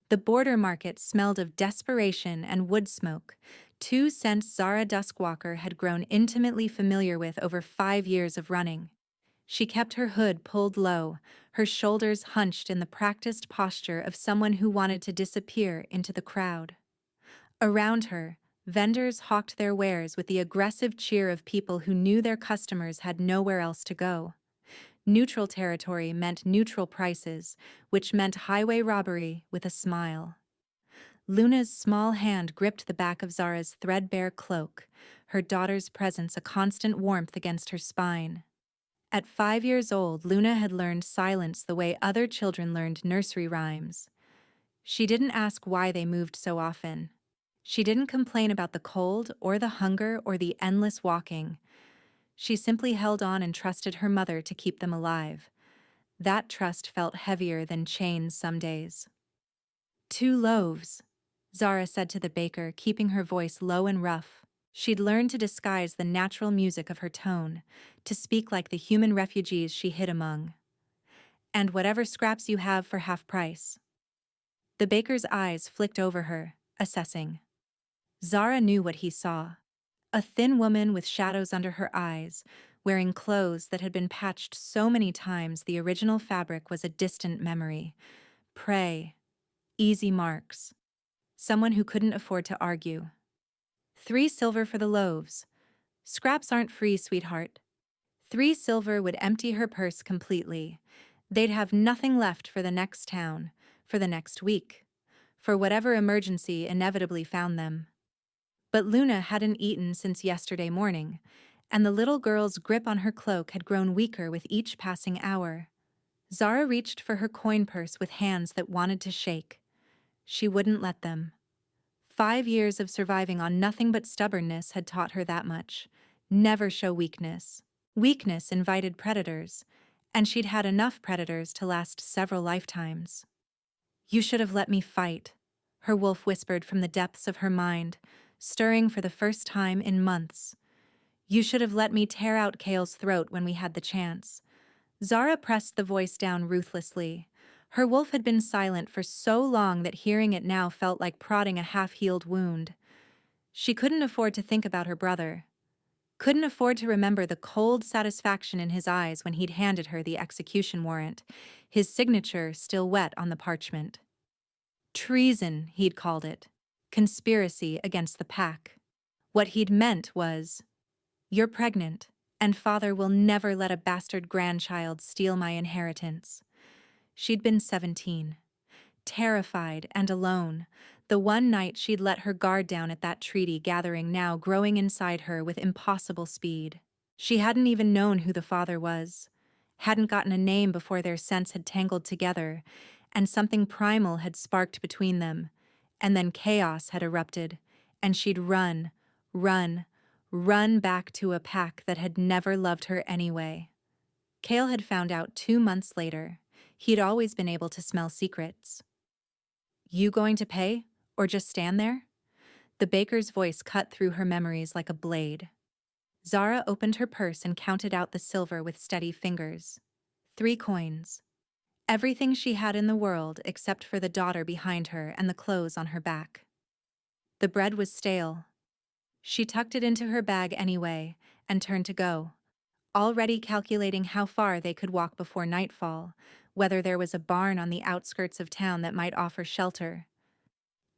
The border market smelled of desperation and wood smoke, two scents Zara Duskwalker had grown intimately familiar with over 5 years of running. She kept her hood pulled low, her shoulders hunched in the practiced posture of someone who wanted to disappear into the crowd. Around her, vendors hawked their wares with the aggressive cheer of people who knew their customers had nowhere else to go. Neutral territory meant neutral prices, which meant highway robbery with a smile. Luna's small hand gripped the back of Zara's threadbare cloak, her daughter's presence a constant warmth against her spine. At 5 years old, Luna had learned silence the way other children learned nursery rhymes. She didn't ask why they moved so often. She didn't complain about the cold or the hunger or the endless walking. She simply held on and trusted her mother to keep them alive. That trust felt heavier than chains some days. 2 loaves, Zara said to the baker, keeping her voice low and rough. She'd learned to disguise the natural music of her tone, to speak like the human refugees she hid among. And whatever scraps you have for half price. The baker's eyes flicked over her, assessing. Zara knew what he saw. A thin woman with shadows under her eyes, wearing clothes that had been patched so many times the original fabric was a distant memory. Prey. Easy marks. Someone who couldn't afford to argue. 3 silver for the loaves. Scraps aren't free, sweetheart. 3 silver would empty her purse completely. They'd have nothing left for the next town, for the next week, for whatever emergency inevitably found them. But Luna hadn't eaten since yesterday morning, and the little girl's grip on her cloak had grown weaker with each passing hour. Zara reached for her coin purse with hands that wanted to shake. She wouldn't let them. 5 years of surviving on nothing but stubbornness had taught her that much. Never show weakness. Weakness invited predators, and she'd had enough predators to last several lifetimes. You should have let me fight, her wolf whispered from the depths of her mind, stirring for the first time in months. You should have let me tear out Kale's throat when we had the chance. Zara pressed the voice down ruthlessly. Her wolf had been silent for so long that hearing it now felt like prodding a half-healed wound. She couldn't afford to think about her brother. Couldn't afford to remember the cold satisfaction in his eyes when he'd handed her the execution warrant, his signature still wet on the parchment. Treason, he'd called it. Conspiracy against the pack. What he'd meant was, "You're pregnant, and father will never let a bastard grandchild steal my inheritance." She'd been 17. Terrified and alone, the one night she'd let her guard down at that treaty gathering now growing inside her with impossible speed. She hadn't even known who the father was, hadn't gotten a name before their scents had tangled together, and something primal had sparked between them, and then chaos had erupted, and she'd run, run back to a pack that had never loved her anyway. Kale had found out 2 months later. He'd always been able to smell secrets. You going to pay, or just stand there? The baker's voice cut through her memories like a blade. Zara opened her purse and counted out the silver with steady fingers. 3 coins. Everything she had in the world except for the daughter behind her and the clothes on her back. The bread was stale. She tucked it into her bag anyway and turned to go, already calculating how far they could walk before nightfall, whether there was a barn on the outskirts of town that might offer shelter.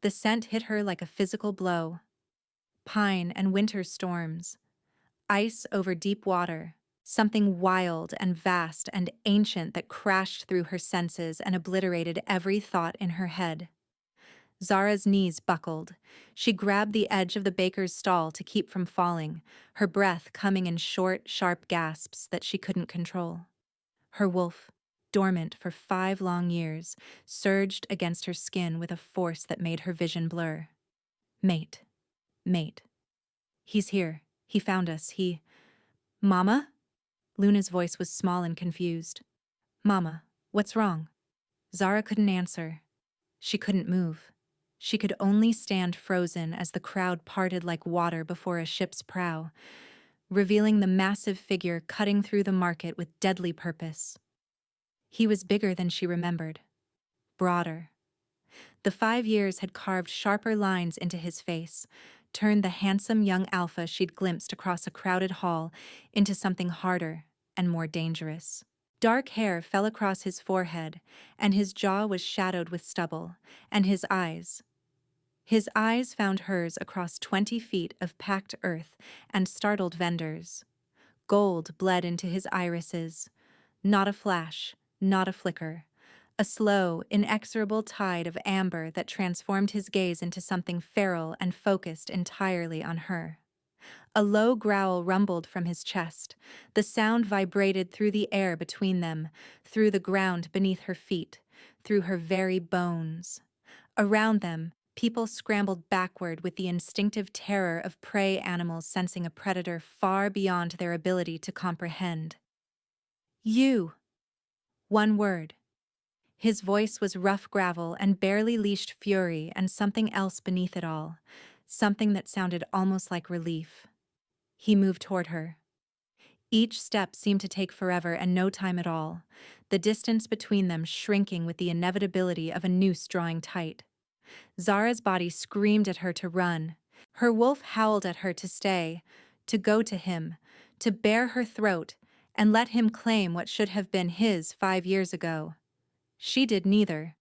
The scent hit her like a physical blow. Pine and winter storms. Ice over deep water. Something wild and vast and ancient that crashed through her senses and obliterated every thought in her head. Zara's knees buckled. She grabbed the edge of the baker's stall to keep from falling, her breath coming in short, sharp gasps that she couldn't control. Her wolf, dormant for 5 long years, surged against her skin with a force that made her vision blur. Mate. Mate. He's here. He found us. Mama? Luna's voice was small and confused. Mama, what's wrong? Zara couldn't answer. She couldn't move. She could only stand frozen as the crowd parted like water before a ship's prow, revealing the massive figure cutting through the market with deadly purpose. He was bigger than she remembered. Broader. The 5 years had carved sharper lines into his face, turned the handsome young alpha she'd glimpsed across a crowded hall into something harder and more dangerous. Dark hair fell across his forehead, and his jaw was shadowed with stubble, and his eyes found hers across 20 feet of packed earth and startled vendors. Gold bled into his irises. Not a flash, not a flicker. A slow, inexorable tide of amber that transformed his gaze into something feral and focused entirely on her. A low growl rumbled from his chest. The sound vibrated through the air between them, through the ground beneath her feet, through her very bones. Around them, people scrambled backward with the instinctive terror of prey animals sensing a predator far beyond their ability to comprehend. You! One word. His voice was rough gravel and barely leashed fury and something else beneath it all, something that sounded almost like relief. He moved toward her. Each step seemed to take forever and no time at all, the distance between them shrinking with the inevitability of a noose drawing tight. Zara's body screamed at her to run. Her wolf howled at her to stay, to go to him, to bare her throat, and let him claim what should have been his 5 years ago. She did neither.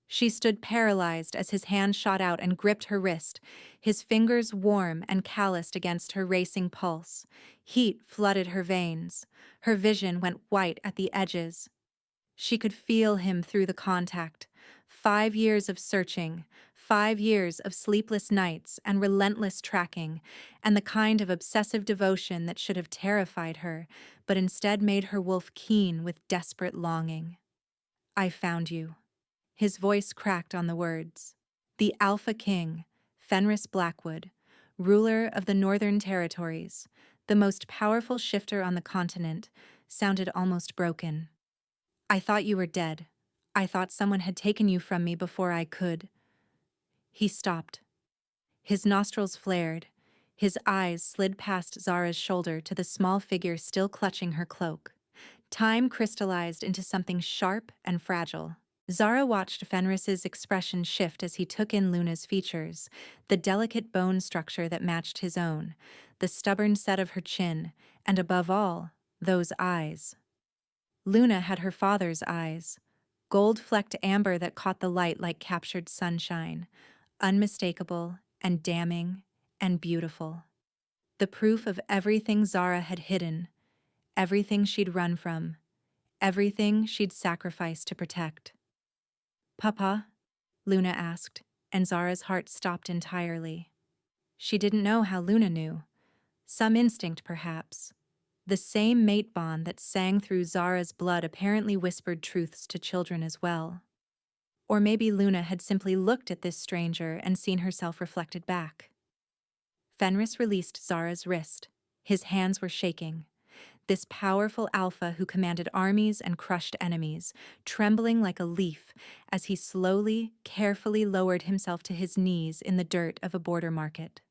She stood paralyzed as his hand shot out and gripped her wrist, his fingers warm and calloused against her racing pulse. Heat flooded her veins. Her vision went white at the edges. She could feel him through the contact. 5 years of searching, 5 years of sleepless nights and relentless tracking, and the kind of obsessive devotion that should have terrified her, but instead made her wolf keen with desperate longing. I found you. His voice cracked on the words. The Alpha King, Fenris Blackwood, ruler of the Northern Territories, the most powerful shifter on the continent, sounded almost broken. I thought you were dead. I thought someone had taken you from me before I could. He stopped. His nostrils flared. His eyes slid past Zara's shoulder to the small figure still clutching her cloak. Time crystallized into something sharp and fragile. Zara watched Fenris's expression shift as he took in Luna's features, the delicate bone structure that matched his own, the stubborn set of her chin, and above all, those eyes. Luna had her father's eyes, gold-flecked amber that caught the light like captured sunshine, unmistakable and damning and beautiful. The proof of everything Zara had hidden, everything she'd run from, everything she'd sacrificed to protect. Papa? Luna asked, and Zara's heart stopped entirely. She didn't know how Luna knew. Some instinct, perhaps. The same mate bond that sang through Zara's blood apparently whispered truths to children as well. Or maybe Luna had simply looked at this stranger and seen herself reflected back. Fenris released Zara's wrist. His hands were shaking. This powerful alpha who commanded armies and crushed enemies, trembling like a leaf as he slowly, carefully lowered himself to his knees in the dirt of a border market.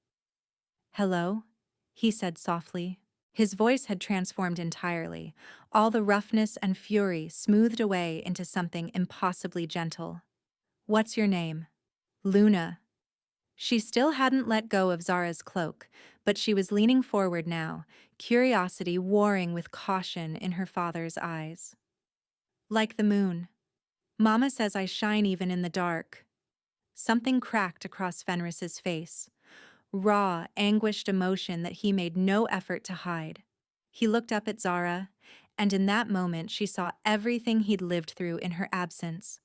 "Hello?" he said softly. His voice had transformed entirely, all the roughness and fury smoothed away into something impossibly gentle. "What's your name?" "Luna." She still hadn't let go of Zara's cloak, but she was leaning forward now, curiosity warring with caution in her father's eyes. "Like the moon. Mama says I shine even in the dark." Something cracked across Fenris's face. Raw, anguished emotion that he made no effort to hide. He looked up at Zara, and in that moment she saw everything he'd lived through in her absence.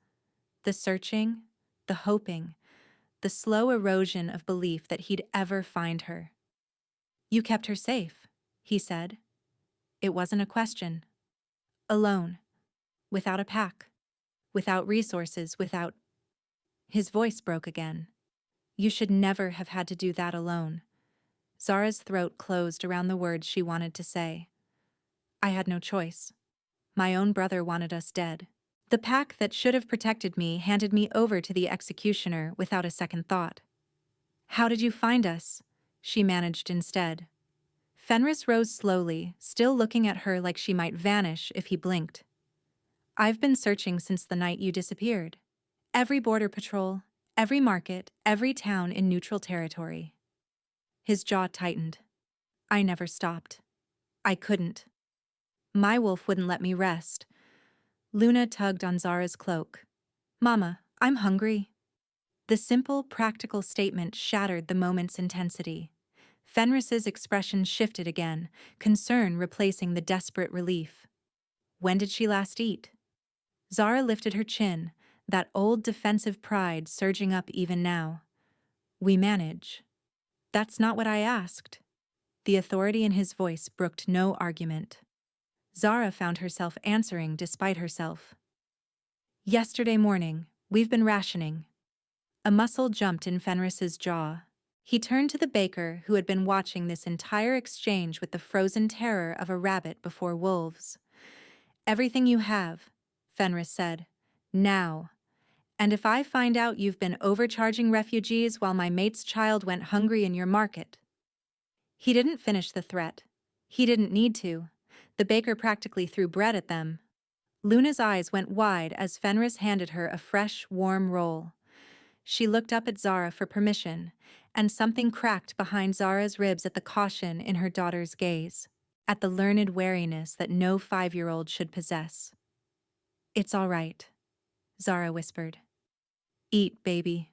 The searching, the hoping, the slow erosion of belief that he'd ever find her. "You kept her safe," he said. It wasn't a question. Alone. Without a pack. Without resources, without... His voice broke again. "You should never have had to do that alone." Zara's throat closed around the words she wanted to say. "I had no choice. My own brother wanted us dead. The pack that should have protected me handed me over to the executioner without a second thought." "How did you find us?" she managed instead. Fenris rose slowly, still looking at her like she might vanish if he blinked. "I've been searching since the night you disappeared. Every border patrol, Every market, every town in neutral territory. His jaw tightened. I never stopped. I couldn't. My wolf wouldn't let me rest. Luna tugged on Zara's cloak. Mama, I'm hungry. The simple, practical statement shattered the moment's intensity. Fenris's expression shifted again, concern replacing the desperate relief. When did she last eat? Zara lifted her chin, that old defensive pride surging up even now. We manage. That's not what I asked. The authority in his voice brooked no argument. Zara found herself answering despite herself. Yesterday morning, we've been rationing. A muscle jumped in Fenris's jaw. He turned to the baker who had been watching this entire exchange with the frozen terror of a rabbit before wolves. Everything you have, Fenris said. Now. And if I find out you've been overcharging refugees while my mate's child went hungry in your market. He didn't finish the threat. He didn't need to. The baker practically threw bread at them. Luna's eyes went wide as Fenris handed her a fresh, warm roll. She looked up at Zara for permission, and something cracked behind Zara's ribs at the caution in her daughter's gaze, at the learned wariness that no 5-year-old should possess. It's all right, Zara whispered. Eat, baby.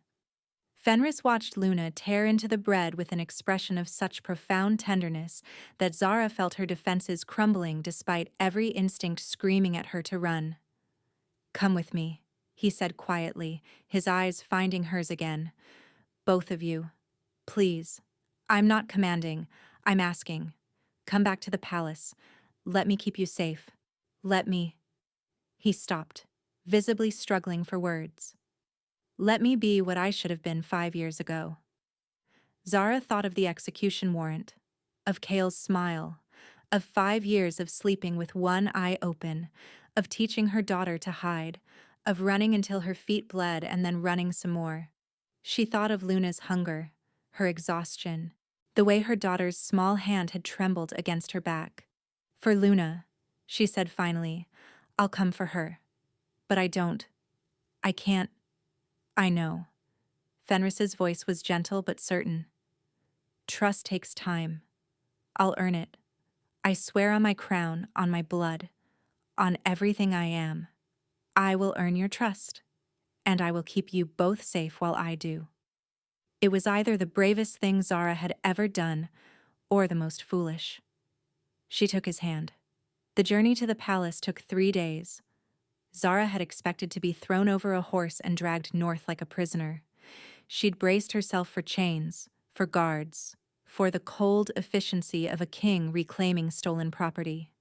Fenris watched Luna tear into the bread with an expression of such profound tenderness that Zara felt her defenses crumbling despite every instinct screaming at her to run. Come with me, he said quietly, his eyes finding hers again. Both of you. Please. I'm not commanding. I'm asking. Come back to the palace. Let me keep you safe. Let me. He stopped, visibly struggling for words. Let me be what I should have been 5 years ago. Zara thought of the execution warrant, of Kale's smile, of 5 years of sleeping with one eye open, of teaching her daughter to hide, of running until her feet bled and then running some more. She thought of Luna's hunger, her exhaustion, the way her daughter's small hand had trembled against her back. For Luna, she said finally, I'll come for her. But I don't. I can't. I know. Fenris's voice was gentle but certain. Trust takes time. I'll earn it. I swear on my crown, on my blood, on everything I am. I will earn your trust, and I will keep you both safe while I do. It was either the bravest thing Zara had ever done, or the most foolish. She took his hand. The journey to the palace took 3 days. Zara had expected to be thrown over a horse and dragged north like a prisoner. She'd braced herself for chains, for guards, for the cold efficiency of a king reclaiming stolen property.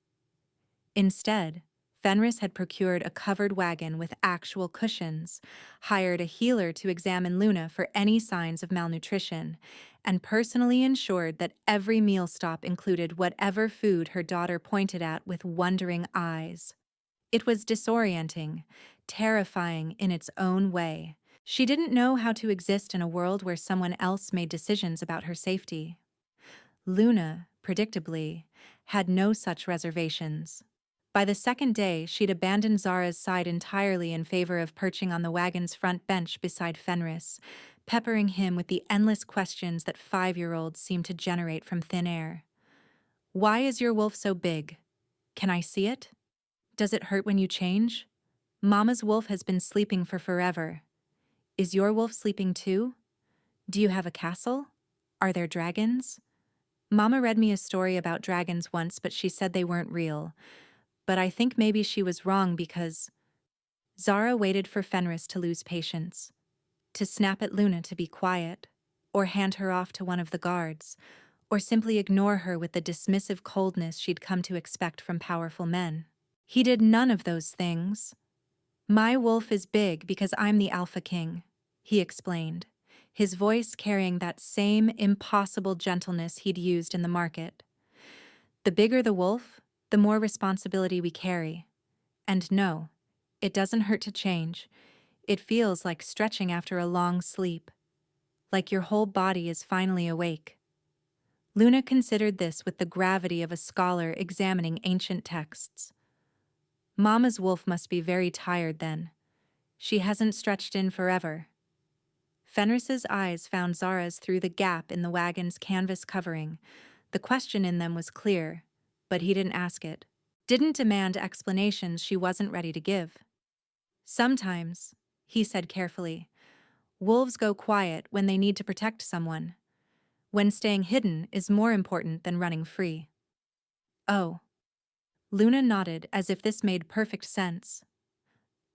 Instead, Fenris had procured a covered wagon with actual cushions, hired a healer to examine Luna for any signs of malnutrition, and personally ensured that every meal stop included whatever food her daughter pointed at with wondering eyes. It was disorienting, terrifying in its own way. She didn't know how to exist in a world where someone else made decisions about her safety. Luna, predictably, had no such reservations. By the second day, she'd abandoned Zara's side entirely in favor of perching on the wagon's front bench beside Fenris, peppering him with the endless questions that 5-year-olds seem to generate from thin air. Why is your wolf so big? Can I see it? Does it hurt when you change? Mama's wolf has been sleeping for forever. Is your wolf sleeping too? Do you have a castle? Are there dragons? Mama read me a story about dragons once, but she said they weren't real. But I think maybe she was wrong because... Zara waited for Fenris to lose patience, to snap at Luna to be quiet, or hand her off to one of the guards, or simply ignore her with the dismissive coldness she'd come to expect from powerful men. He did none of those things. My wolf is big because I'm the Alpha King, he explained, his voice carrying that same impossible gentleness he'd used in the market. The bigger the wolf, the more responsibility we carry. And no, it doesn't hurt to change. It feels like stretching after a long sleep, like your whole body is finally awake. Luna considered this with the gravity of a scholar examining ancient texts. Mama's wolf must be very tired then. She hasn't stretched in forever. Fenris's eyes found Zara's through the gap in the wagon's canvas covering. The question in them was clear, but he didn't ask it. Didn't demand explanations she wasn't ready to give. Sometimes, he said carefully, wolves go quiet when they need to protect someone, when staying hidden is more important than running free. Oh. Luna nodded as if this made perfect sense.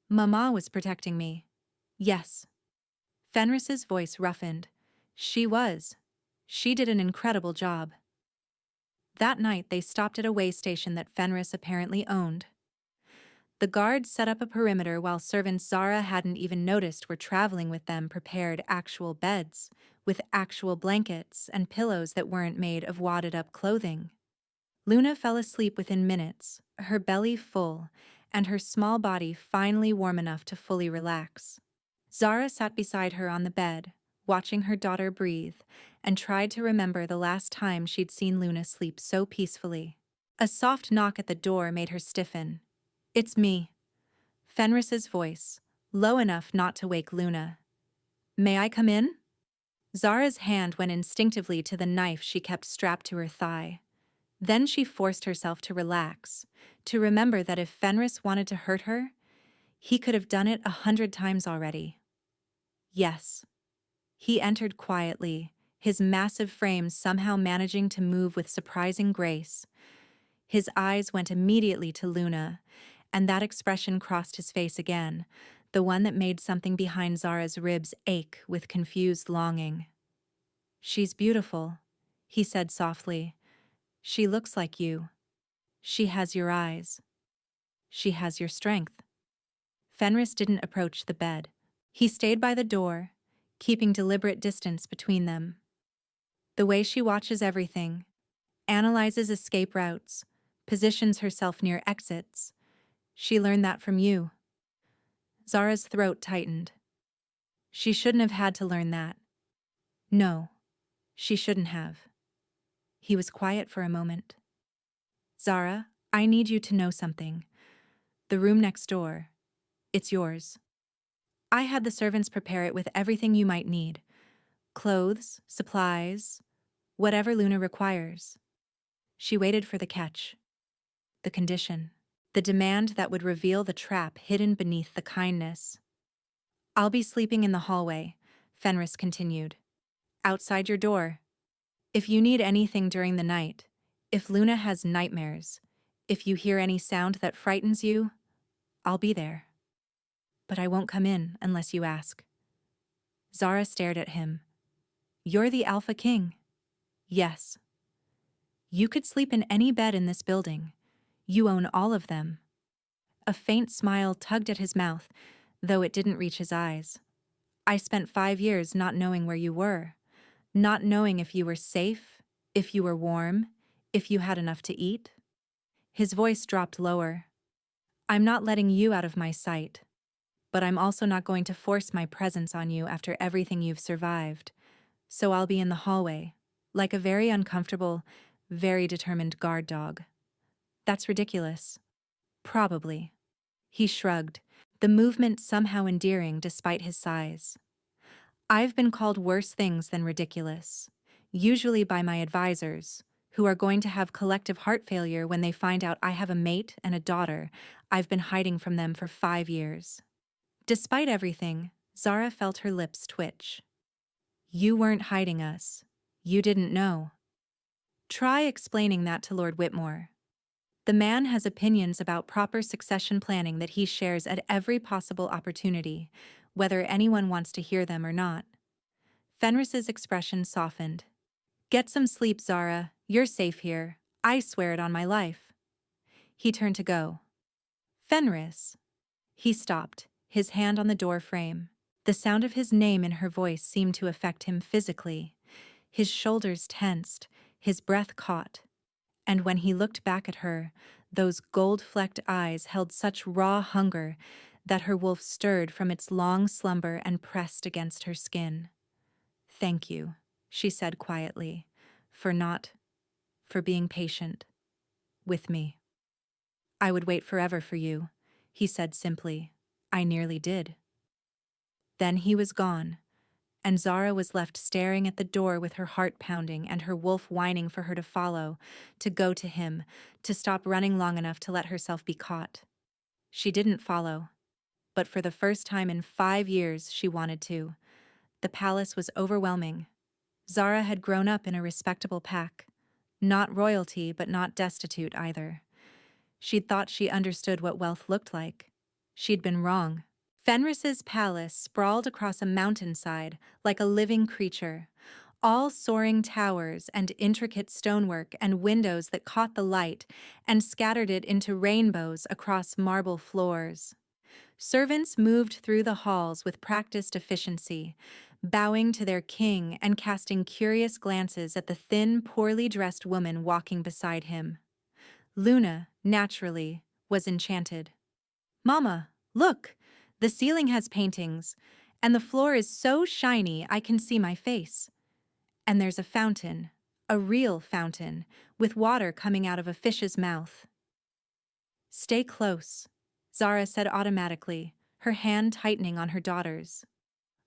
Mama was protecting me. Yes. Fenris's voice roughened. She was. She did an incredible job. That night they stopped at a way station that Fenris apparently owned. The guards set up a perimeter while servants Zara hadn't even noticed were traveling with them prepared actual beds, with actual blankets and pillows that weren't made of wadded-up clothing. Luna fell asleep within minutes, her belly full, and her small body finally warm enough to fully relax. Zara sat beside her on the bed, watching her daughter breathe, and tried to remember the last time she'd seen Luna sleep so peacefully. A soft knock at the door made her stiffen. "It's me." Fenris's voice, low enough not to wake Luna. "May I come in?" Zara's hand went instinctively to the knife she kept strapped to her thigh. Then she forced herself to relax, to remember that if Fenris wanted to hurt her, he could have done it 100 times already. Yes. He entered quietly, his massive frame somehow managing to move with surprising grace. His eyes went immediately to Luna, and that expression crossed his face again, the one that made something behind Zara's ribs ache with confused longing. "She's beautiful," he said softly. "She looks like you. She has your eyes. She has your strength." Fenris didn't approach the bed. He stayed by the door, keeping deliberate distance between them. "The way she watches everything, analyzes escape routes, positions herself near exits. She learned that from you." Zara's throat tightened. She shouldn't have had to learn that. No, she shouldn't have. He was quiet for a moment. "Zara, I need you to know something. The room next door, it's yours. I had the servants prepare it with everything you might need. Clothes, supplies, whatever Luna requires." She waited for the catch. The condition. The demand that would reveal the trap hidden beneath the kindness. "I'll be sleeping in the hallway," Fenris continued. "Outside your door. If you need anything during the night, if Luna has nightmares, if you hear any sound that frightens you, I'll be there. But I won't come in unless you ask." Zara stared at him. "You're the Alpha King." "Yes." "You could sleep in any bed in this building. You own all of them." A faint smile tugged at his mouth, though it didn't reach his eyes. "I spent 5 years not knowing where you were, not knowing if you were safe, if you were warm, if you had enough to eat." His voice dropped lower. "I'm not letting you out of my sight, but I'm also not going to force my presence on you after everything you've survived. So I'll be in the hallway, like a very uncomfortable, very determined guard dog." "That's ridiculous." "Probably." He shrugged, the movement somehow endearing despite his size. "I've been called worse things than ridiculous, usually by my advisors, who are going to have collective heart failure when they find out I have a mate and a daughter I've been hiding from them for 5 years. Despite everything, Zara felt her lips twitch. "You weren't hiding us. You didn't know." Try explaining that to Lord Whitmore. The man has opinions about proper succession planning that he shares at every possible opportunity, whether anyone wants to hear them or not. Fenris's expression softened. "Get some sleep, Zara. You're safe here. I swear it on my life." He turned to go. "Fenris." He stopped, his hand on the door frame. The sound of his name in her voice seemed to affect him physically. His shoulders tensed, his breath caught. And when he looked back at her, those gold-flecked eyes held such raw hunger that her wolf stirred from its long slumber and pressed against her skin. "Thank you," she said quietly, for being patient. With me." "I would wait forever for you," he said simply. "I nearly did." Then he was gone, and Zara was left staring at the door with her heart pounding and her wolf whining for her to follow, to go to him, to stop running long enough to let herself be caught. She didn't follow, but for the first time in 5 years she wanted to. The palace was overwhelming. Zara had grown up in a respectable pack. Not royalty, but not destitute either. She'd thought she understood what wealth looked like. She'd been wrong. Fenris's palace sprawled across a mountainside like a living creature, all soaring towers and intricate stonework and windows that caught the light and scattered it into rainbows across marble floors. Servants moved through the halls with practiced efficiency, bowing to their king and casting curious glances at the thin, poorly dressed woman walking beside him. Luna, naturally, was enchanted. "Mama, look! The ceiling has paintings, and the floor is so shiny I can see my face. And there's a fountain, a real fountain, with water coming out of a fish's mouth." "Stay close," Zara said automatically, her hand tightening on her daughter's.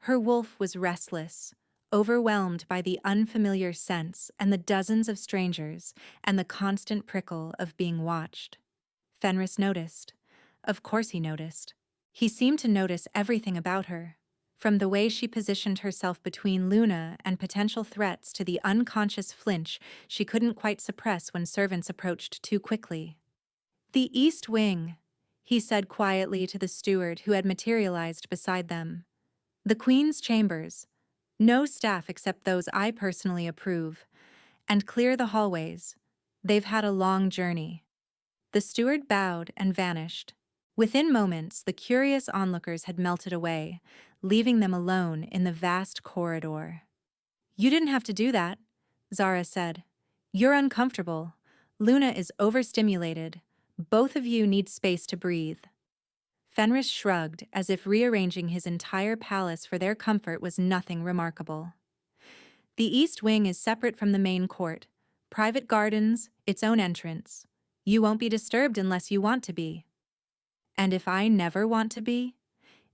Her wolf was restless, overwhelmed by the unfamiliar scents and the dozens of strangers and the constant prickle of being watched. Fenris noticed. Of course he noticed. He seemed to notice everything about her, from the way she positioned herself between Luna and potential threats to the unconscious flinch she couldn't quite suppress when servants approached too quickly. "The East Wing," he said quietly to the steward who had materialized beside them. "The Queen's chambers. No staff except those I personally approve. And clear the hallways. They've had a long journey." The steward bowed and vanished. Within moments, the curious onlookers had melted away, leaving them alone in the vast corridor. "You didn't have to do that," Zara said. "You're uncomfortable. Luna is overstimulated. Both of you need space to breathe." Fenris shrugged, as if rearranging his entire palace for their comfort was nothing remarkable. "The East Wing is separate from the main court. Private gardens, its own entrance. You won't be disturbed unless you want to be." "And if I never want to be?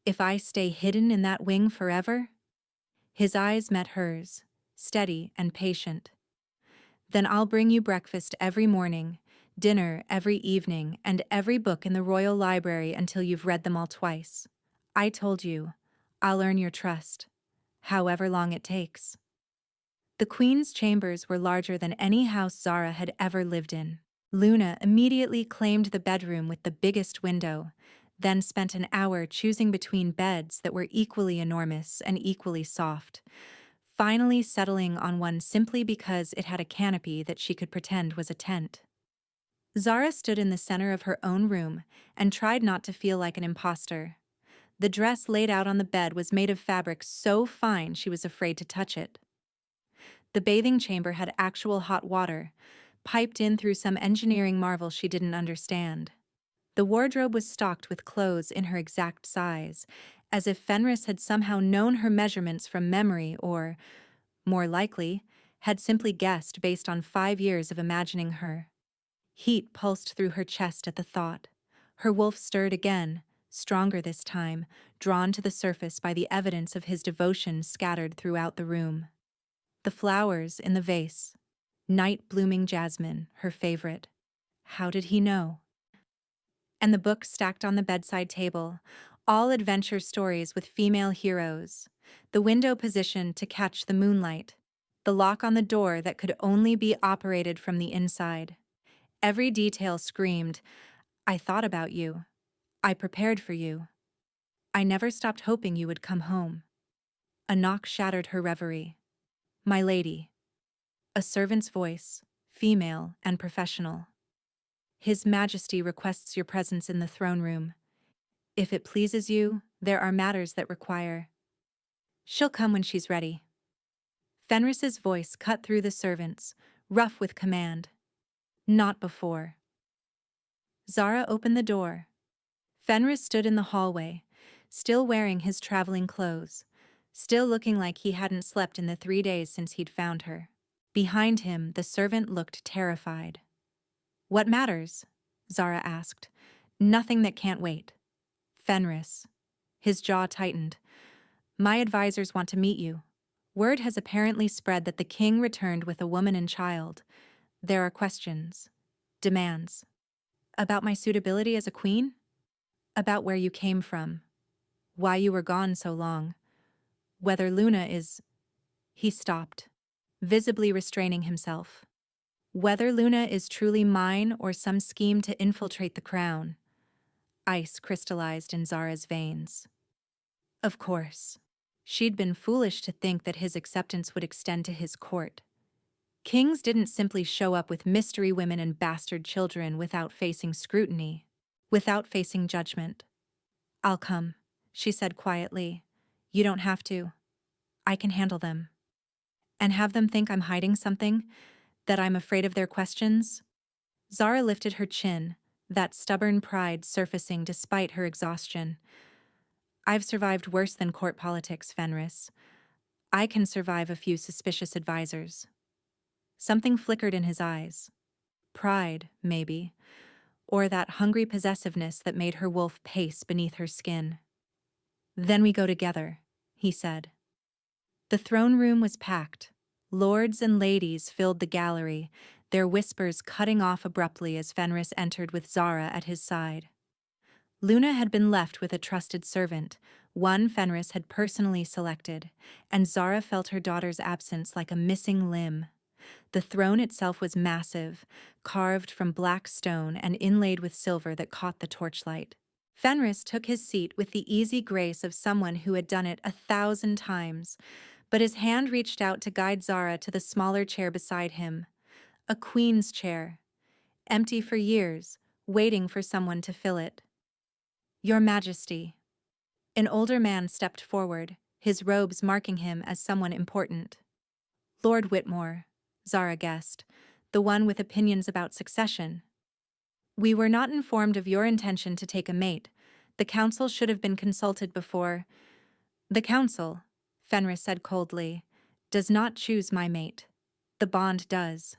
If I stay hidden in that wing forever?" His eyes met hers, steady and patient. "Then I'll bring you breakfast every morning, dinner every evening, and every book in the royal library until you've read them all twice. I told you, I'll earn your trust, however long it takes." The Queen's chambers were larger than any house Zara had ever lived in. Luna immediately claimed the bedroom with the biggest window, then spent an hour choosing between beds that were equally enormous and equally soft, finally settling on one simply because it had a canopy that she could pretend was a tent. Zara stood in the center of her own room and tried not to feel like an imposter. The dress laid out on the bed was made of fabric so fine she was afraid to touch it. The bathing chamber had actual hot water, piped in through some engineering marvel she didn't understand. The wardrobe was stocked with clothes in her exact size, as if Fenris had somehow known her measurements from memory or, more likely, had simply guessed based on 5 years of imagining her. Heat pulsed through her chest at the thought. Her wolf stirred again, stronger this time, drawn to the surface by the evidence of his devotion scattered throughout the room. The flowers in the vase. Night-blooming jasmine, her favorite. How did he know? And the books stacked on the bedside table, all adventure stories with female heroes. The window positioned to catch the moonlight. The lock on the door that could only be operated from the inside. Every detail screamed, "I thought about you. I prepared for you. I never stopped hoping you would come home." A knock shattered her reverie. "My lady." A servant's voice, female and professional. "His Majesty requests your presence in the throne room. If it pleases you, there are matters that require—" "She'll come when she's ready." Fenris's voice cut through the servants, rough with command. "Not before." Zara opened the door. Fenris stood in the hallway, still wearing his traveling clothes, still looking like he hadn't slept in the 3 days since he'd found her. Behind him, the servant looked terrified. "What matters?" Zara asked. "Nothing that can't wait." "Fenris." His jaw tightened. "My advisors want to meet you. Word has apparently spread that the king returned with a woman and child. There are questions, demands. About my suitability as a queen? About where you came from, why you were gone so long, whether Luna is. He stopped, visibly restraining himself. Whether Luna is truly mine or some scheme to infiltrate the crown. Ice crystallized in Zara's veins. Of course. She'd been foolish to think that his acceptance would extend to his court. Kings didn't simply show up with mystery women and bastard children without facing scrutiny, without facing judgment. I'll come, she said quietly. You don't have to. I can handle them. And have them think I'm hiding something, that I'm afraid of their questions? Zara lifted her chin, that stubborn pride surfacing despite her exhaustion. I've survived worse than court politics, Fenris. I can survive a few suspicious advisors. Something flickered in his eyes. Pride, maybe, or that hungry possessiveness that made her wolf pace beneath her skin. Then we go together, he said. The throne room was packed. Lords and ladies filled the gallery, their whispers cutting off abruptly as Fenris entered with Zara at his side. Luna had been left with a trusted servant, one Fenris had personally selected, and Zara felt her daughter's absence like a missing limb. The throne itself was massive, carved from black stone and inlaid with silver that caught the torchlight. Fenris took his seat with the easy grace of someone who had done it 1,000 times, but his hand reached out to guide Zara to the smaller chair beside him. A queen's chair, empty for years, waiting for someone to fill it. Your Majesty. An older man stepped forward, his robes marking him as someone important. Lord Whitmore, Zara guessed, the one with opinions about succession. We were not informed of your intention to take a mate. The council should have been consulted before. The council, Fenris said coldly, does not choose my mate. The bond does.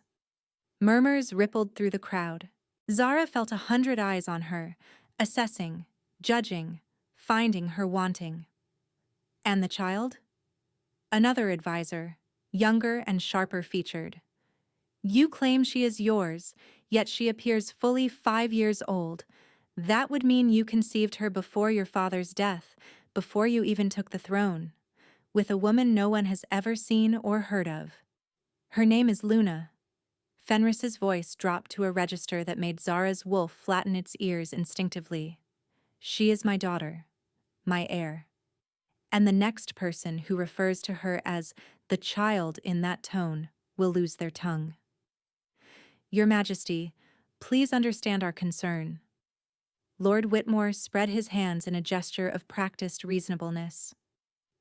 Murmurs rippled through the crowd. Zara felt 100 eyes on her, assessing, judging, finding her wanting. And the child? Another advisor, younger and sharper featured. You claim she is yours, yet she appears fully 5 years old. That would mean you conceived her before your father's death, before you even took the throne, with a woman no one has ever seen or heard of. Her name is Luna. Fenris's voice dropped to a register that made Zara's wolf flatten its ears instinctively. She is my daughter, my heir. And the next person who refers to her as the child in that tone will lose their tongue. Your Majesty, please understand our concern. Lord Whitmore spread his hands in a gesture of practiced reasonableness.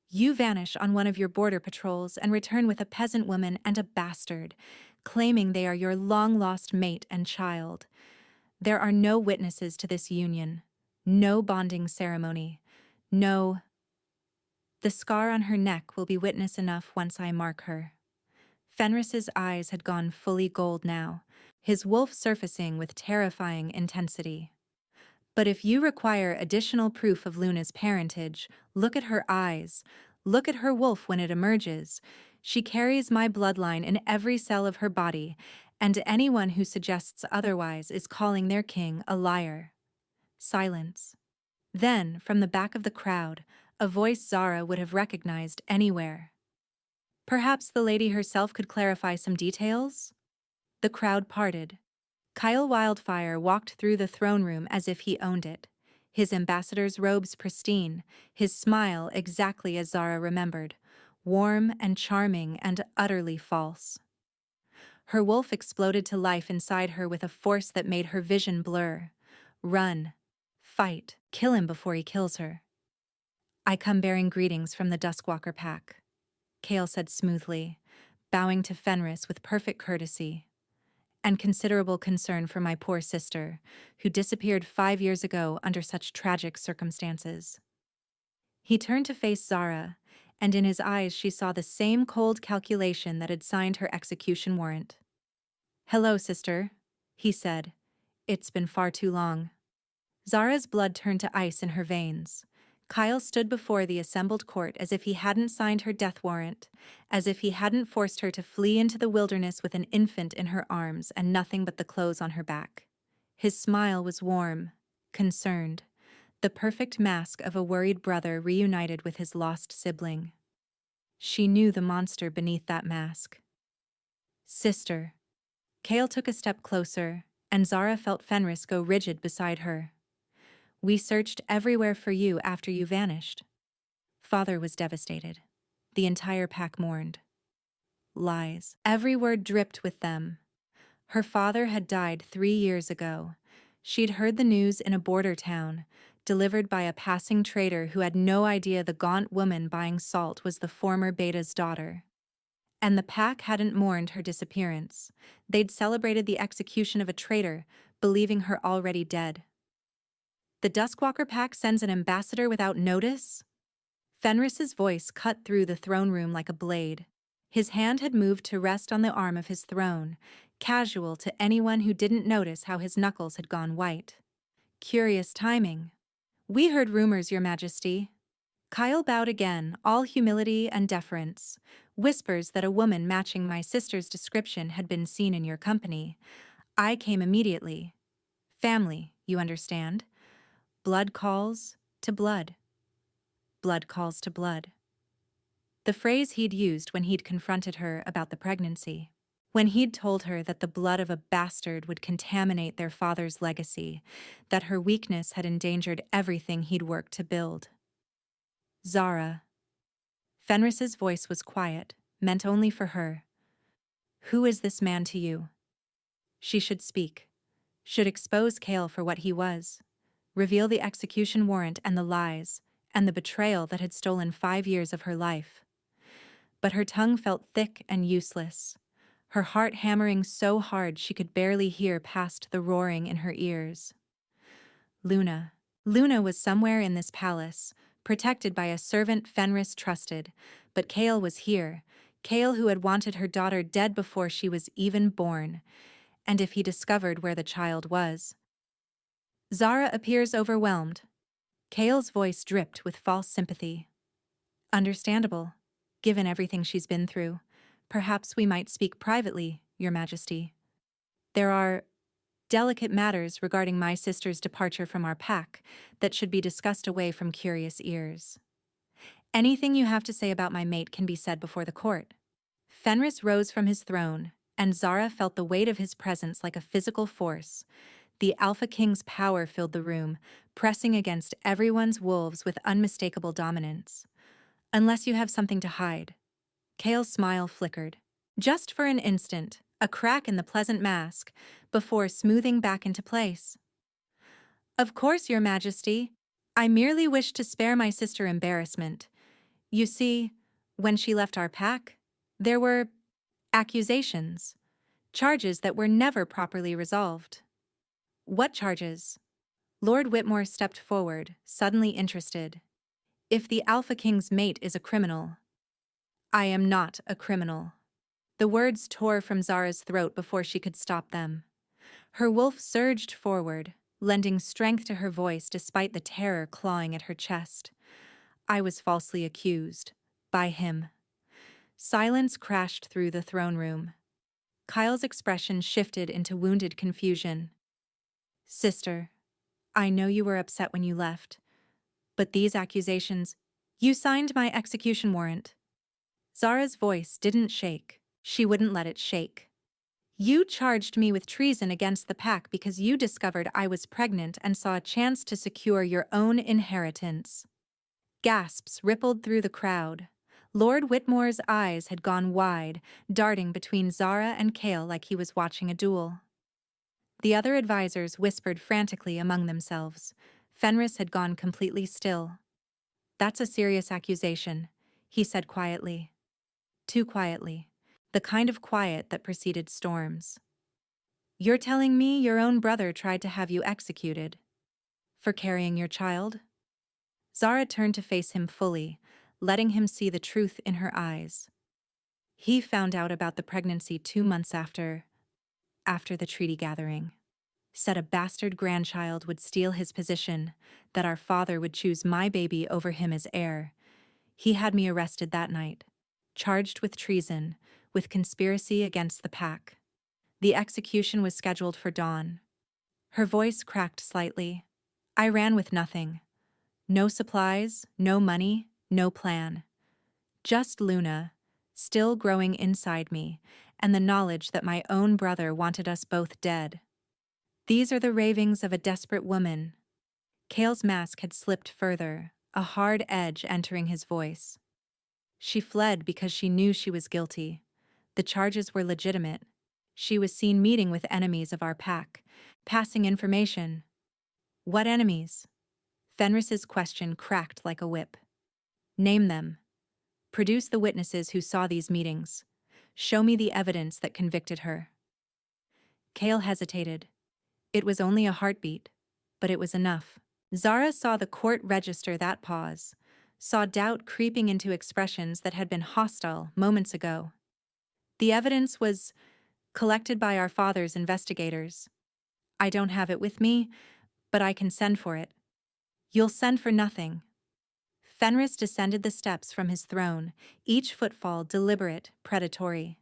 You vanish on one of your border patrols and return with a peasant woman and a bastard, claiming they are your long-lost mate and child. There are no witnesses to this union, no bonding ceremony, no... The scar on her neck will be witness enough once I mark her. Fenris's eyes had gone fully gold now, his wolf surfacing with terrifying intensity. But if you require additional proof of Luna's parentage, look at her eyes, look at her wolf when it emerges. She carries my bloodline in every cell of her body, and anyone who suggests otherwise is calling their king a liar. Silence. Then, from the back of the crowd, a voice Zara would have recognized anywhere. Perhaps the lady herself could clarify some details? The crowd parted. Kyle Wildfire walked through the throne room as if he owned it, his ambassador's robes pristine, his smile exactly as Zara remembered, warm and charming and utterly false. Her wolf exploded to life inside her with a force that made her vision blur. Run. Fight. Kill him before he kills her. I come bearing greetings from the Duskwalker pack, Kale said smoothly, bowing to Fenris with perfect courtesy, and considerable concern for my poor sister, who disappeared 5 years ago under such tragic circumstances. He turned to face Zara, and in his eyes she saw the same cold calculation that had signed her execution warrant. Hello, sister, he said. It's been far too long. Zara's blood turned to ice in her veins. Kyle stood before the assembled court as if he hadn't signed her death warrant, as if he hadn't forced her to flee into the wilderness with an infant in her arms and nothing but the clothes on her back. His smile was warm, concerned, the perfect mask of a worried brother reunited with his lost sibling. She knew the monster beneath that mask. Sister. Kale took a step closer, and Zara felt Fenris go rigid beside her. We searched everywhere for you after you vanished. Father was devastated. The entire pack mourned. Lies. Every word dripped with them. Her father had died 3 years ago. She'd heard the news in a border town, delivered by a passing trader who had no idea the gaunt woman buying salt was the former Beta's daughter. And the pack hadn't mourned her disappearance. They'd celebrated the execution of a traitor, believing her already dead. The Duskwalker pack sends an ambassador without notice? Fenris's voice cut through the throne room like a blade. His hand had moved to rest on the arm of his throne, casual to anyone who didn't notice how his knuckles had gone white. Curious timing. We heard rumors, Your Majesty. Kyle bowed again, all humility and deference. Whispers that a woman matching my sister's description had been seen in your company. I came immediately. Family, you understand? Blood calls to blood. Blood calls to blood. The phrase he'd used when he'd confronted her about the pregnancy. When he'd told her that the blood of a bastard would contaminate their father's legacy, that her weakness had endangered everything he'd worked to build. Zara. Fenris's voice was quiet, meant only for her. Who is this man to you? She should speak. Should expose Kale for what he was. Reveal the execution warrant and the lies, and the betrayal that had stolen 5 years of her life. But her tongue felt thick and useless, her heart hammering so hard she could barely hear past the roaring in her ears. Luna. Luna was somewhere in this palace, protected by a servant Fenris trusted, but Kale was here, Kale who had wanted her daughter dead before she was even born, and if he discovered where the child was. Zara appears overwhelmed. Kale's voice dripped with false sympathy. Understandable, given everything she's been through. Perhaps we might speak privately, Your Majesty. There are delicate matters regarding my sister's departure from our pack that should be discussed away from curious ears. Anything you have to say about my mate can be said before the court. Fenris rose from his throne, and Zara felt the weight of his presence like a physical force. The Alpha King's power filled the room, pressing against everyone's wolves with unmistakable dominance. Unless you have something to hide. Kale's smile flickered. Just for an instant, a crack in the pleasant mask, before smoothing back into place. Of course, Your Majesty. I merely wish to spare my sister embarrassment. You see, when she left our pack, there were accusations, charges that were never properly resolved. What charges? Lord Whitmore stepped forward, suddenly interested. If the Alpha King's mate is a criminal, I am not a criminal. The words tore from Zara's throat before she could stop them. Her wolf surged forward, lending strength to her voice despite the terror clawing at her chest. I was falsely accused. By him. Silence crashed through the throne room. Kyle's expression shifted into wounded confusion. Sister, I know you were upset when you left, but these accusations, you signed my execution warrant. Zara's voice didn't shake. She wouldn't let it shake. You charged me with treason against the pack because you discovered I was pregnant and saw a chance to secure your own inheritance. Gasps rippled through the crowd. Lord Whitmore's eyes had gone wide, darting between Zara and Kale like he was watching a duel. The other advisors whispered frantically among themselves. Fenris had gone completely still. That's a serious accusation, he said quietly. Too quietly. The kind of quiet that preceded storms. You're telling me your own brother tried to have you executed? For carrying your child? Zara turned to face him fully, letting him see the truth in her eyes. He found out about the pregnancy 2 months after the treaty gathering. said a bastard grandchild would steal his position, that our father would choose my baby over him as heir. He had me arrested that night, charged with treason, with conspiracy against the pack. The execution was scheduled for dawn. Her voice cracked slightly. I ran with nothing. No supplies, no money, no plan. Just Luna, still growing inside me, and the knowledge that my own brother wanted us both dead. These are the ravings of a desperate woman. Kale's mask had slipped further, a hard edge entering his voice. She fled because she knew she was guilty. The charges were legitimate. She was seen meeting with enemies of our pack, passing information. What enemies? Fenris's question cracked like a whip. Name them. Produce the witnesses who saw these meetings. Show me the evidence that convicted her. Kale hesitated. It was only a heartbeat, but it was enough. Zara saw the court register that pause, saw doubt creeping into expressions that had been hostile moments ago. The evidence was collected by our father's investigators. I don't have it with me, but I can send for it. You'll send for nothing. Fenris descended the steps from his throne, each footfall deliberate, predatory.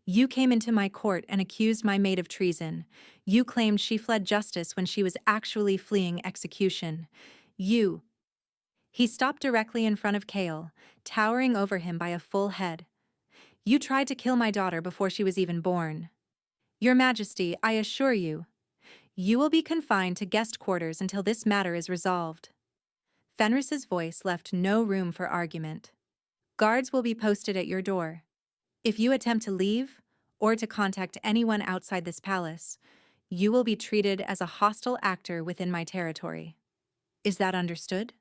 You came into my court and accused my maid of treason. You claimed she fled justice when she was actually fleeing execution. You. He stopped directly in front of Kale, towering over him by a full head. You tried to kill my daughter before she was even born. Your Majesty, I assure you, you will be confined to guest quarters until this matter is resolved. Fenris's voice left no room for argument. Guards will be posted at your door. If you attempt to leave, or to contact anyone outside this palace, you will be treated as a hostile actor within my territory. Is that understood?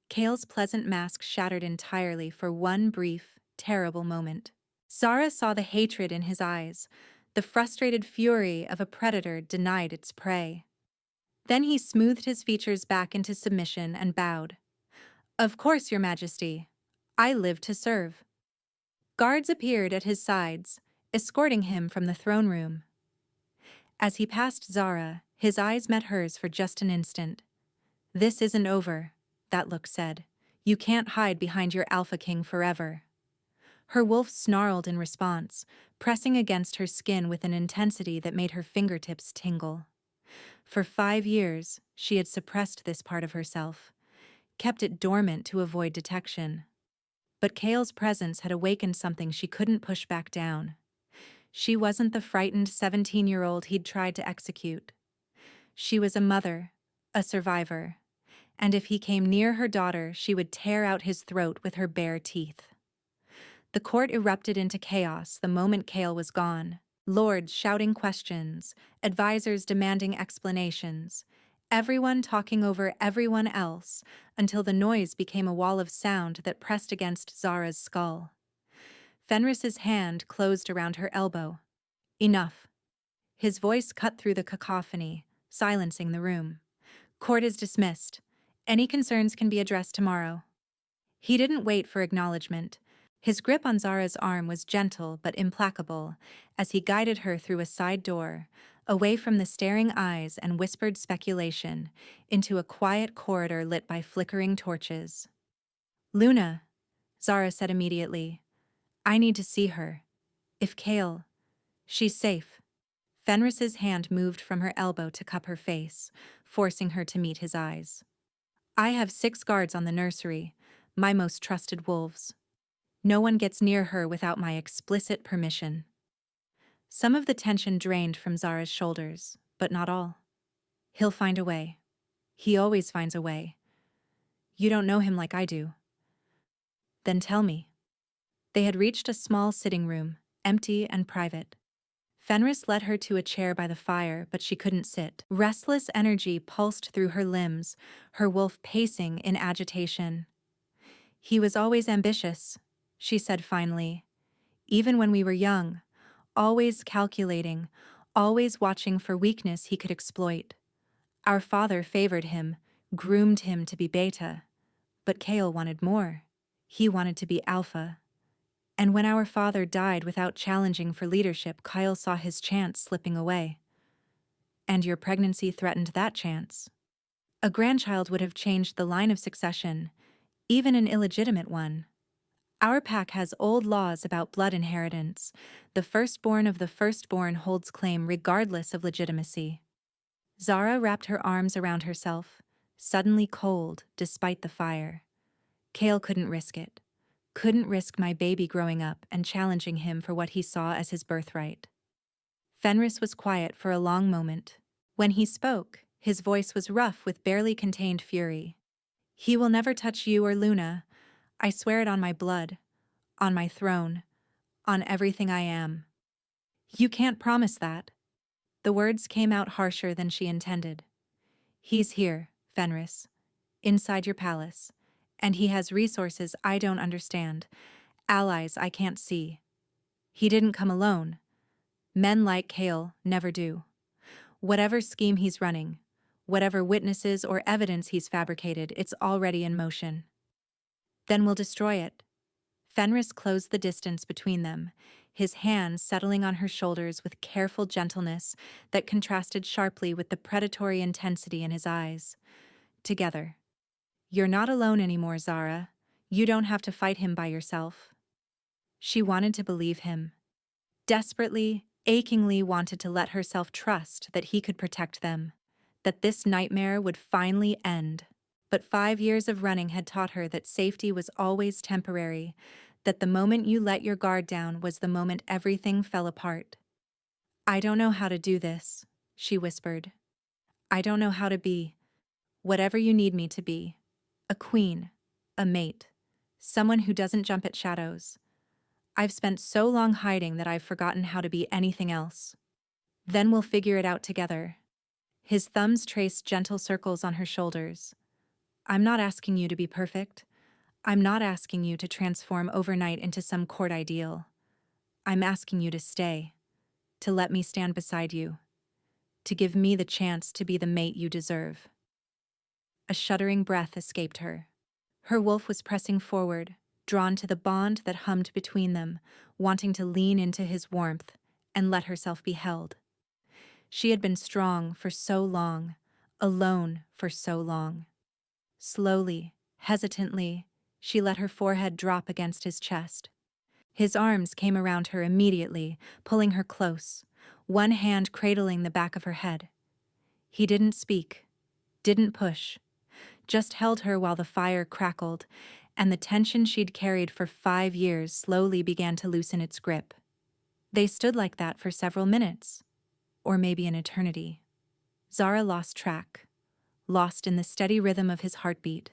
Kale's pleasant mask shattered entirely for one brief, terrible moment. Zara saw the hatred in his eyes, the frustrated fury of a predator denied its prey. Then he smoothed his features back into submission and bowed. Of course, Your Majesty. I live to serve. Guards appeared at his sides, escorting him from the throne room. As he passed Zara, his eyes met hers for just an instant. This isn't over, that look said. You can't hide behind your Alpha King forever. Her wolf snarled in response, pressing against her skin with an intensity that made her fingertips tingle. For 5 years, she had suppressed this part of herself, kept it dormant to avoid detection. But Kale's presence had awakened something she couldn't push back down. She wasn't the frightened 17-year-old he'd tried to execute. She was a mother, a survivor, and if he came near her daughter, she would tear out his throat with her bare teeth. The court erupted into chaos the moment Kale was gone. Lords shouting questions, advisors demanding explanations, everyone talking over everyone else until the noise became a wall of sound that pressed against Zara's skull. Fenris's hand closed around her elbow. Enough. His voice cut through the cacophony, silencing the room. Court is dismissed. Any concerns can be addressed tomorrow. He didn't wait for acknowledgement. His grip on Zara's arm was gentle but implacable as he guided her through a side door, away from the staring eyes and whispered speculation, into a quiet corridor lit by flickering torches. Luna, Zara said immediately. I need to see her. If Kale... She's safe. Fenris's hand moved from her elbow to cup her face, forcing her to meet his eyes. I have 6 guards on the nursery, my most trusted wolves. No one gets near her without my explicit permission. Some of the tension drained from Zara's shoulders, but not all. He'll find a way. He always finds a way. You don't know him like I do. Then tell me. They had reached a small sitting room, empty and private. Fenris led her to a chair by the fire, but she couldn't sit. Restless energy pulsed through her limbs, her wolf pacing in agitation. He was always ambitious, she said finally. Even when we were young, always calculating, always watching for weakness he could exploit. Our father favored him, groomed him to be beta. But Kale wanted more. He wanted to be alpha. And when our father died without challenging for leadership, Kyle saw his chance slipping away. And your pregnancy threatened that chance. A grandchild would have changed the line of succession, even an illegitimate one. Our pack has old laws about blood inheritance. The firstborn of the firstborn holds claim regardless of legitimacy. Zara wrapped her arms around herself, suddenly cold despite the fire. Kale couldn't risk it. Couldn't risk my baby growing up and challenging him for what he saw as his birthright. Fenris was quiet for a long moment. When he spoke, his voice was rough with barely contained fury. He will never touch you or Luna. I swear it on my blood, on my throne, on everything I am. You can't promise that. The words came out harsher than she intended. He's here, Fenris, inside your palace, and he has resources I don't understand, allies I can't see. He didn't come alone. Men like Kale never do. Whatever scheme he's running, whatever witnesses or evidence he's fabricated, it's already in motion. Then we'll destroy it. Fenris closed the distance between them, his hands settling on her shoulders with careful gentleness that contrasted sharply with the predatory intensity in his eyes. Together. You're not alone anymore, Zara. You don't have to fight him by yourself. She wanted to believe him. Desperately, achingly wanted to let herself trust that he could protect them, that this nightmare would finally end. But 5 years of running had taught her that safety was always temporary, that the moment you let your guard down was the moment everything fell apart. I don't know how to do this, she whispered. I don't know how to be whatever you need me to be. A queen, a mate, someone who doesn't jump at shadows. I've spent so long hiding that I've forgotten how to be anything else. Then we'll figure it out together. His thumbs traced gentle circles on her shoulders. I'm not asking you to be perfect. I'm not asking you to transform overnight into some court ideal. I'm asking you to stay, to let me stand beside you, to give me the chance to be the mate you deserve. A shuddering breath escaped her. Her wolf was pressing forward, drawn to the bond that hummed between them, wanting to lean into his warmth and let herself be held. She had been strong for so long, alone for so long. Slowly, hesitantly, she let her forehead drop against his chest. His arms came around her immediately, pulling her close, one hand cradling the back of her head. He didn't speak, didn't push, just held her while the fire crackled, and the tension she'd carried for 5 years slowly began to loosen its grip. They stood like that for several minutes, or maybe an eternity. Zara lost track, lost in the steady rhythm of his heartbeat,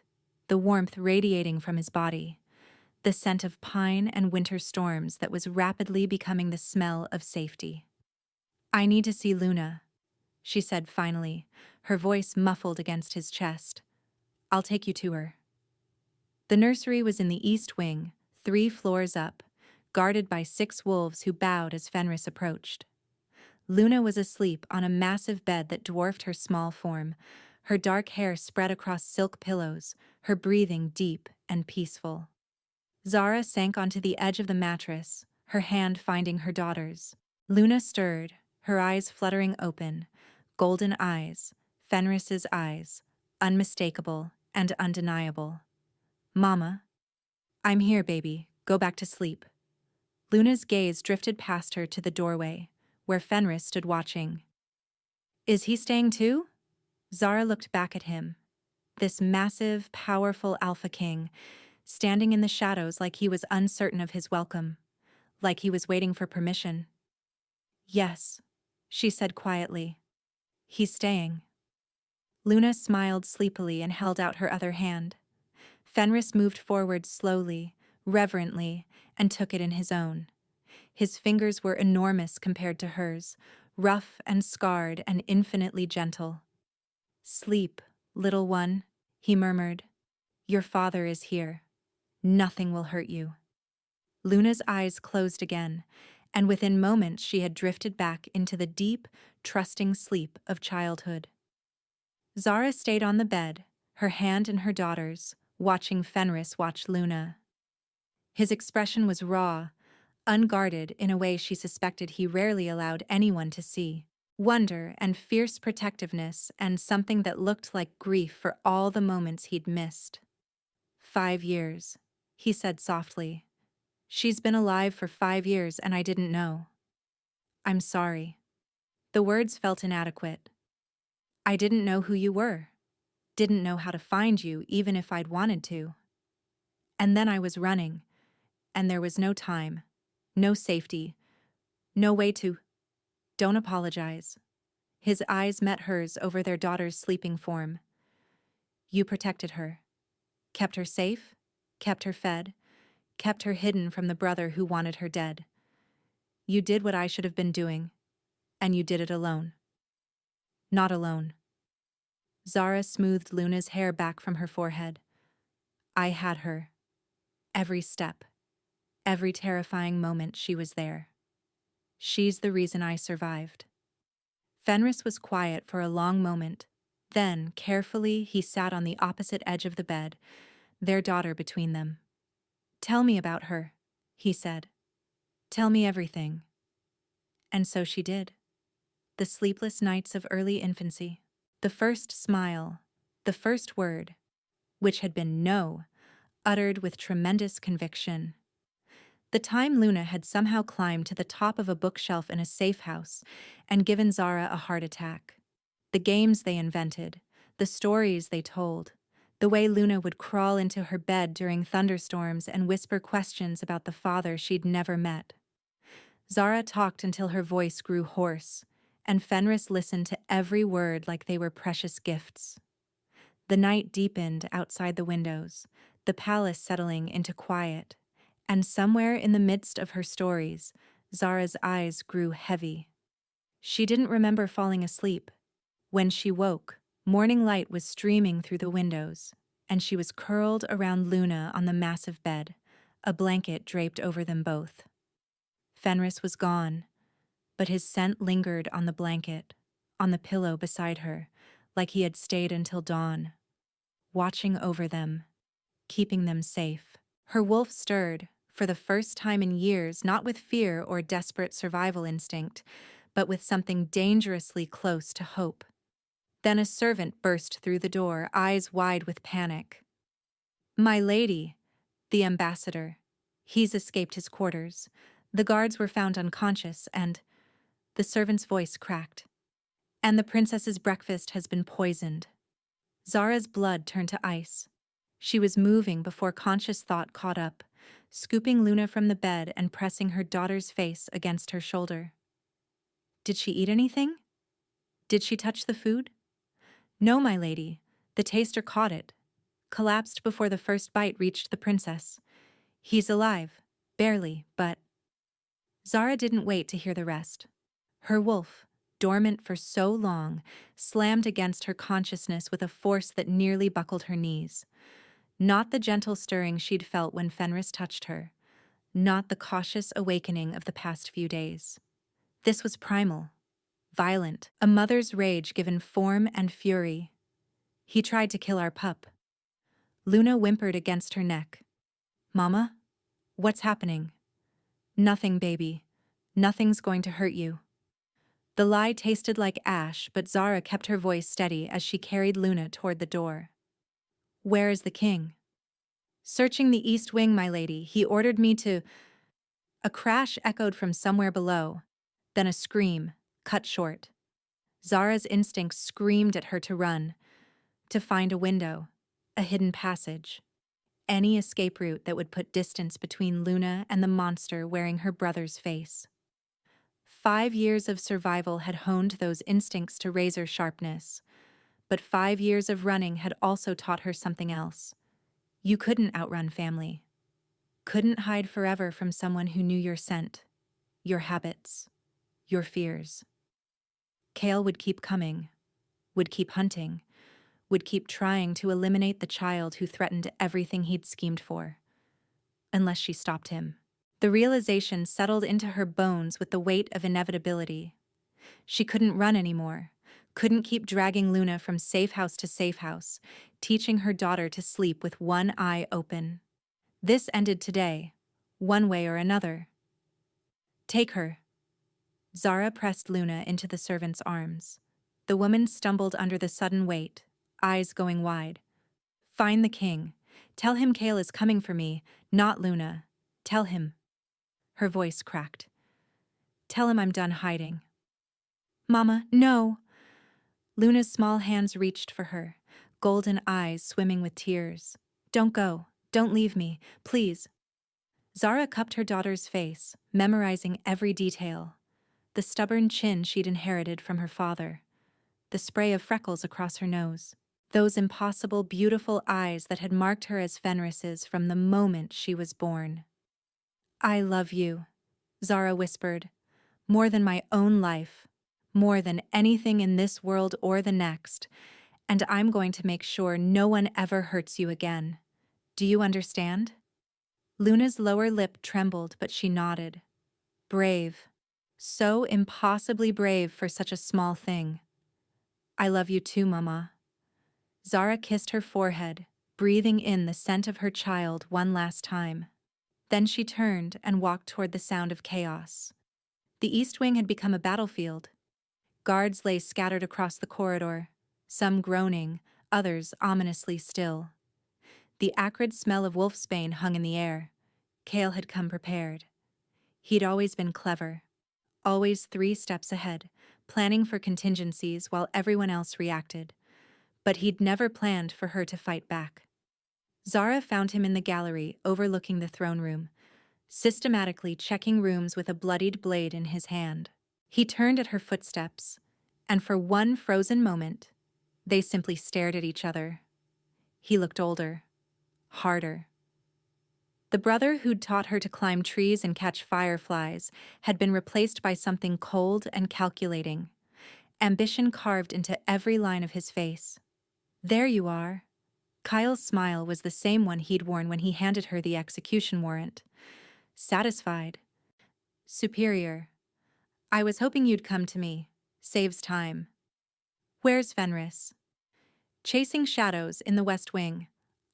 the warmth radiating from his body, the scent of pine and winter storms that was rapidly becoming the smell of safety. I need to see Luna, she said finally, her voice muffled against his chest. I'll take you to her. The nursery was in the east wing, 3 floors up, guarded by 6 wolves who bowed as Fenris approached. Luna was asleep on a massive bed that dwarfed her small form, her dark hair spread across silk pillows, her breathing deep and peaceful. Zara sank onto the edge of the mattress, her hand finding her daughter's. Luna stirred, her eyes fluttering open, golden eyes, Fenris's eyes, unmistakable and undeniable. Mama. I'm here, baby. Go back to sleep. Luna's gaze drifted past her to the doorway, where Fenris stood watching. Is he staying too? Zara looked back at him. This massive, powerful alpha king, standing in the shadows like he was uncertain of his welcome, like he was waiting for permission. Yes, she said quietly. He's staying. Luna smiled sleepily and held out her other hand. Fenris moved forward slowly, reverently, and took it in his own. His fingers were enormous compared to hers, rough and scarred and infinitely gentle. Sleep, little one, he murmured. Your father is here. Nothing will hurt you. Luna's eyes closed again, and within moments she had drifted back into the deep, trusting sleep of childhood. Zara stayed on the bed, her hand in her daughter's, watching Fenris watch Luna. His expression was raw, unguarded in a way she suspected he rarely allowed anyone to see. Wonder and fierce protectiveness, and something that looked like grief for all the moments he'd missed. 5 years, he said softly. She's been alive for 5 years and I didn't know. I'm sorry. The words felt inadequate. I didn't know who you were. Didn't know how to find you even if I'd wanted to. And then I was running, and there was no time, no safety, no way to. Don't apologize. His eyes met hers over their daughter's sleeping form. You protected her. Kept her safe, kept her fed, kept her hidden from the brother who wanted her dead. You did what I should have been doing, and you did it alone. Not alone. Zara smoothed Luna's hair back from her forehead. I had her. Every step, every terrifying moment she was there. She's the reason I survived. Fenris was quiet for a long moment. Then, carefully, he sat on the opposite edge of the bed, their daughter between them. Tell me about her, he said. Tell me everything. And so she did. The sleepless nights of early infancy, the first smile, the first word, which had been no, uttered with tremendous conviction. The time Luna had somehow climbed to the top of a bookshelf in a safe house and given Zara a heart attack. The games they invented, the stories they told, the way Luna would crawl into her bed during thunderstorms and whisper questions about the father she'd never met. Zara talked until her voice grew hoarse, and Fenris listened to every word like they were precious gifts. The night deepened outside the windows, the palace settling into quiet, and somewhere in the midst of her stories, Zara's eyes grew heavy. She didn't remember falling asleep. When she woke, morning light was streaming through the windows, and she was curled around Luna on the massive bed, a blanket draped over them both. Fenris was gone, but his scent lingered on the blanket, on the pillow beside her, like he had stayed until dawn, watching over them, keeping them safe. Her wolf stirred, for the first time in years, not with fear or desperate survival instinct, but with something dangerously close to hope. Then a servant burst through the door, eyes wide with panic. My lady, the ambassador. He's escaped his quarters. The guards were found unconscious, and the servant's voice cracked. And the princess's breakfast has been poisoned. Zara's blood turned to ice. She was moving before conscious thought caught up, scooping Luna from the bed and pressing her daughter's face against her shoulder. Did she eat anything? Did she touch the food? No, my lady. The taster caught it. Collapsed before the first bite reached the princess. He's alive. Barely, but... Zara didn't wait to hear the rest. Her wolf, dormant for so long, slammed against her consciousness with a force that nearly buckled her knees. Not the gentle stirring she'd felt when Fenris touched her. Not the cautious awakening of the past few days. This was primal, violent, a mother's rage given form and fury. He tried to kill our pup. Luna whimpered against her neck. Mama? What's happening? Nothing, baby. Nothing's going to hurt you. The lie tasted like ash, but Zara kept her voice steady as she carried Luna toward the door. Where is the king? Searching the east wing, my lady. He ordered me to... A crash echoed from somewhere below, then a scream, cut short. Zara's instincts screamed at her to run, to find a window, a hidden passage, any escape route that would put distance between Luna and the monster wearing her brother's face. 5 years of survival had honed those instincts to razor sharpness, but 5 years of running had also taught her something else. You couldn't outrun family. Couldn't hide forever from someone who knew your scent, your habits, your fears. Kale would keep coming, would keep hunting, would keep trying to eliminate the child who threatened everything he'd schemed for. Unless she stopped him. The realization settled into her bones with the weight of inevitability. She couldn't run anymore, couldn't keep dragging Luna from safe house to safe house, teaching her daughter to sleep with one eye open. This ended today, one way or another. Take her. Zara pressed Luna into the servant's arms. The woman stumbled under the sudden weight, eyes going wide. Find the king. Tell him Kale is coming for me, not Luna. Tell him. Her voice cracked. Tell him I'm done hiding. Mama, no. Luna's small hands reached for her, golden eyes swimming with tears. Don't go. Don't leave me, please. Zara cupped her daughter's face, memorizing every detail. The stubborn chin she'd inherited from her father. The spray of freckles across her nose. Those impossible, beautiful eyes that had marked her as Fenris's from the moment she was born. I love you, Zara whispered, more than my own life, more than anything in this world or the next, and I'm going to make sure no one ever hurts you again. Do you understand? Luna's lower lip trembled, but she nodded. Brave. So impossibly brave for such a small thing. I love you too, Mama. Zara kissed her forehead, breathing in the scent of her child one last time. Then she turned and walked toward the sound of chaos. The East Wing had become a battlefield. Guards lay scattered across the corridor, some groaning, others ominously still. The acrid smell of wolfsbane hung in the air. Kale had come prepared. He'd always been clever, always 3 steps ahead, planning for contingencies while everyone else reacted. But he'd never planned for her to fight back. Zara found him in the gallery overlooking the throne room, systematically checking rooms with a bloodied blade in his hand. He turned at her footsteps, and for one frozen moment, they simply stared at each other. He looked older, harder. The brother who'd taught her to climb trees and catch fireflies had been replaced by something cold and calculating, ambition carved into every line of his face. There you are. Kyle's smile was the same one he'd worn when he handed her the execution warrant. Satisfied. Superior. I was hoping you'd come to me. Saves time. Where's Fenris? Chasing shadows in the West Wing.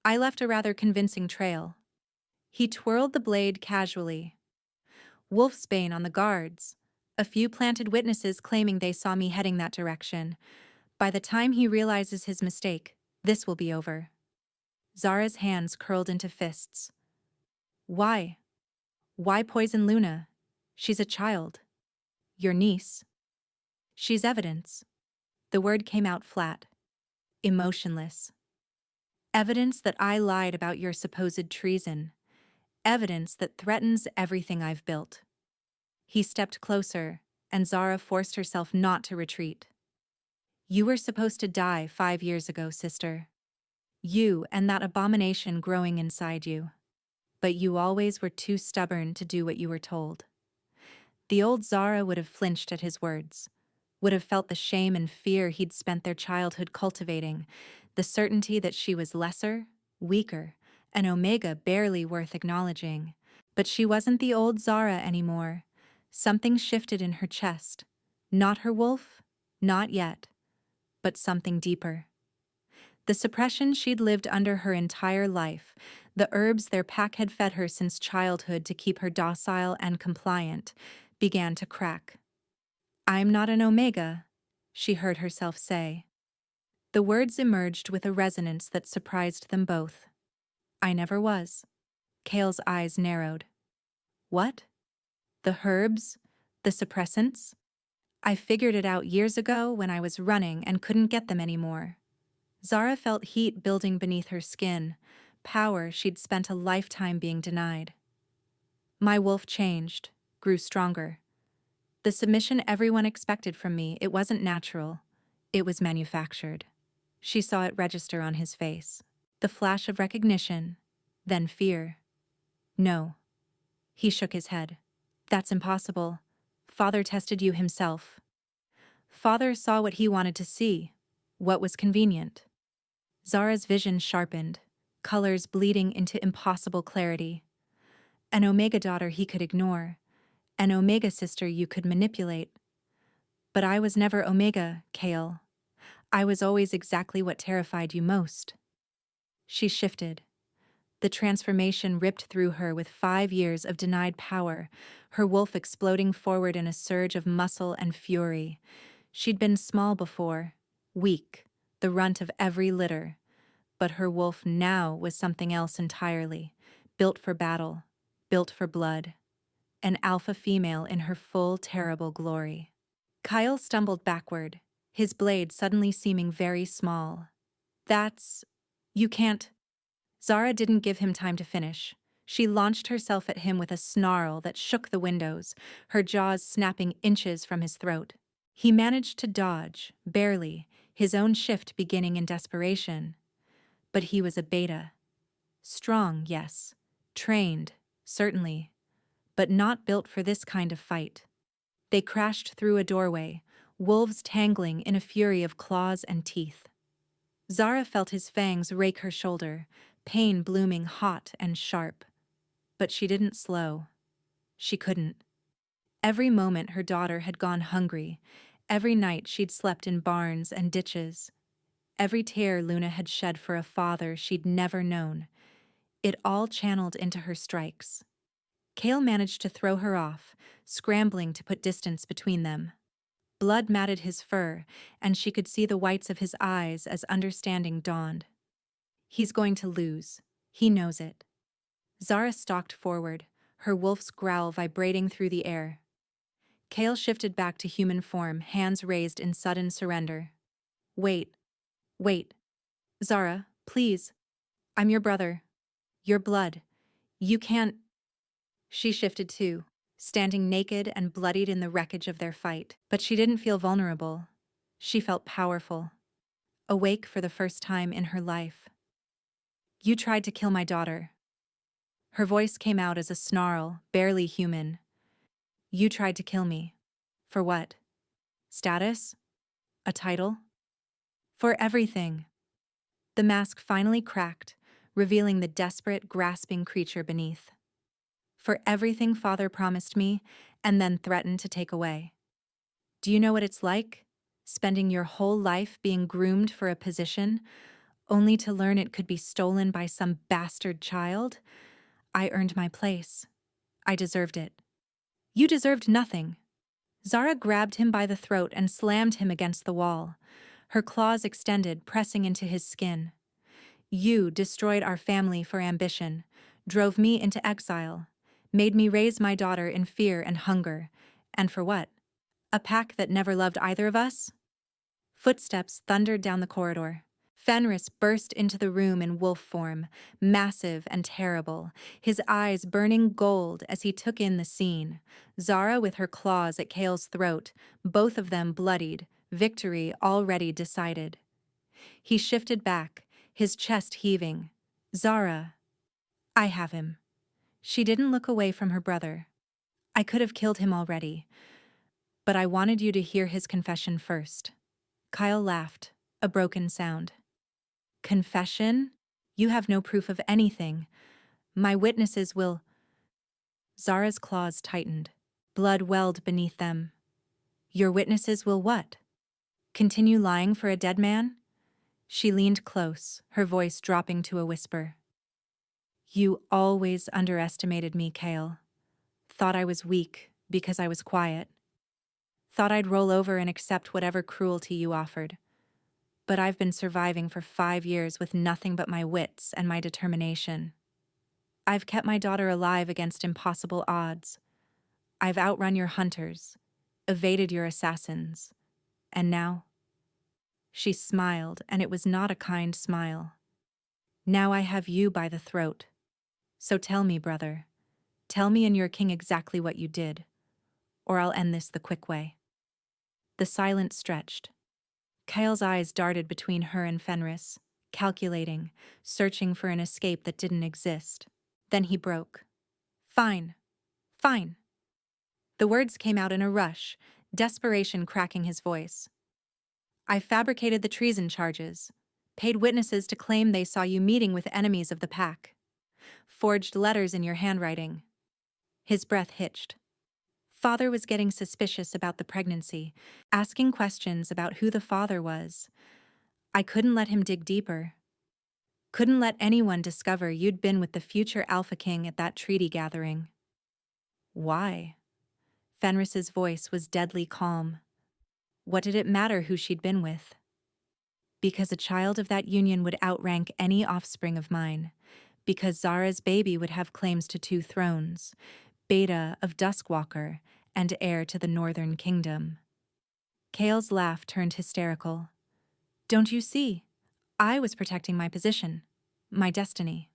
I left a rather convincing trail. He twirled the blade casually. Wolfsbane on the guards. A few planted witnesses claiming they saw me heading that direction. By the time he realizes his mistake, this will be over. Zara's hands curled into fists. Why? Why poison Luna? She's a child. Your niece. She's evidence. The word came out flat. Emotionless. Evidence that I lied about your supposed treason. Evidence that threatens everything I've built. He stepped closer, and Zara forced herself not to retreat. You were supposed to die 5 years ago, sister. You and that abomination growing inside you. But you always were too stubborn to do what you were told. The old Zara would have flinched at his words, would have felt the shame and fear he'd spent their childhood cultivating, the certainty that she was lesser, weaker, an Omega barely worth acknowledging. But she wasn't the old Zara anymore. Something shifted in her chest. Not her wolf, not yet, but something deeper. The suppression she'd lived under her entire life, the herbs their pack had fed her since childhood to keep her docile and compliant, began to crack. I'm not an Omega, she heard herself say. The words emerged with a resonance that surprised them both. I never was. Kale's eyes narrowed. What? The herbs? The suppressants? I figured it out years ago when I was running and couldn't get them anymore. Zara felt heat building beneath her skin, power she'd spent a lifetime being denied. My wolf changed, grew stronger. The submission everyone expected from me, it wasn't natural. It was manufactured. She saw it register on his face. The flash of recognition, then fear. No. He shook his head. That's impossible. Father tested you himself. Father saw what he wanted to see, what was convenient. Zara's vision sharpened, colors bleeding into impossible clarity. An Omega daughter he could ignore, an Omega sister you could manipulate. But I was never Omega, Kale. I was always exactly what terrified you most. She shifted. The transformation ripped through her with 5 years of denied power, her wolf exploding forward in a surge of muscle and fury. She'd been small before, weak, the runt of every litter. But her wolf now was something else entirely, built for battle, built for blood. An alpha female in her full, terrible glory. Kyle stumbled backward, his blade suddenly seeming very small. That's... you can't... Zara didn't give him time to finish. She launched herself at him with a snarl that shook the windows, her jaws snapping inches from his throat. He managed to dodge, barely, his own shift beginning in desperation. But he was a beta. Strong, yes. Trained, certainly. But not built for this kind of fight. They crashed through a doorway, wolves tangling in a fury of claws and teeth. Zara felt his fangs rake her shoulder, pain blooming hot and sharp. But she didn't slow. She couldn't. Every moment her daughter had gone hungry, every night she'd slept in barns and ditches, every tear Luna had shed for a father she'd never known, it all channeled into her strikes. Kale managed to throw her off, scrambling to put distance between them. Blood matted his fur, and she could see the whites of his eyes as understanding dawned. He's going to lose. He knows it. Zara stalked forward, her wolf's growl vibrating through the air. Kale shifted back to human form, hands raised in sudden surrender. Wait. Wait. Zara, please. I'm your brother. Your blood. You can't... She shifted too, standing naked and bloodied in the wreckage of their fight. But she didn't feel vulnerable. She felt powerful. Awake for the first time in her life. You tried to kill my daughter. Her voice came out as a snarl, barely human. You tried to kill me. For what? Status? A title? For everything. The mask finally cracked, revealing the desperate, grasping creature beneath. For everything Father promised me, and then threatened to take away. Do you know what it's like? Spending your whole life being groomed for a position, only to learn it could be stolen by some bastard child? I earned my place. I deserved it. You deserved nothing. Zara grabbed him by the throat and slammed him against the wall, her claws extended, pressing into his skin. You destroyed our family for ambition, drove me into exile, made me raise my daughter in fear and hunger. And for what? A pack that never loved either of us? Footsteps thundered down the corridor. Fenris burst into the room in wolf form, massive and terrible, his eyes burning gold as he took in the scene. Zara with her claws at Kale's throat, both of them bloodied, victory already decided. He shifted back, his chest heaving. Zara. I have him. She didn't look away from her brother. I could have killed him already, but I wanted you to hear his confession first. Kyle laughed, a broken sound. Confession? You have no proof of anything. My witnesses will... Zara's claws tightened. Blood welled beneath them. Your witnesses will what? Continue lying for a dead man? She leaned close, her voice dropping to a whisper. You always underestimated me, Kale. Thought I was weak because I was quiet. Thought I'd roll over and accept whatever cruelty you offered. But I've been surviving for 5 years with nothing but my wits and my determination. I've kept my daughter alive against impossible odds. I've outrun your hunters, evaded your assassins. And now? She smiled, and it was not a kind smile. Now I have you by the throat. So tell me, brother. Tell me and your king exactly what you did, or I'll end this the quick way. The silence stretched. Kyle's eyes darted between her and Fenris, calculating, searching for an escape that didn't exist. Then he broke. Fine. Fine. The words came out in a rush, desperation cracking his voice. I fabricated the treason charges, paid witnesses to claim they saw you meeting with enemies of the pack, forged letters in your handwriting. His breath hitched. Father was getting suspicious about the pregnancy, asking questions about who the father was. I couldn't let him dig deeper. Couldn't let anyone discover you'd been with the future Alpha King at that treaty gathering. Why? Fenris's voice was deadly calm. What did it matter who she'd been with? Because a child of that union would outrank any offspring of mine. Because Zara's baby would have claims to 2 thrones, Beta of Duskwalker and heir to the Northern Kingdom. Kale's laugh turned hysterical. Don't you see? I was protecting my position, my destiny.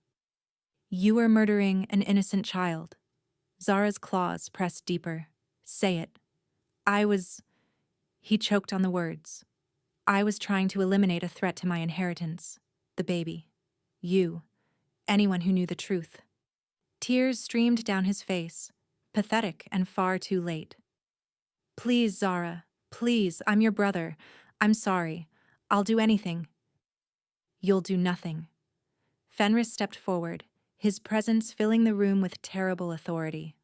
You were murdering an innocent child. Zara's claws pressed deeper. Say it. I was... He choked on the words. I was trying to eliminate a threat to my inheritance. The baby. You. Anyone who knew the truth. Tears streamed down his face, pathetic and far too late. Please, Zara. Please, I'm your brother. I'm sorry. I'll do anything. You'll do nothing. Fenris stepped forward, his presence filling the room with terrible authority.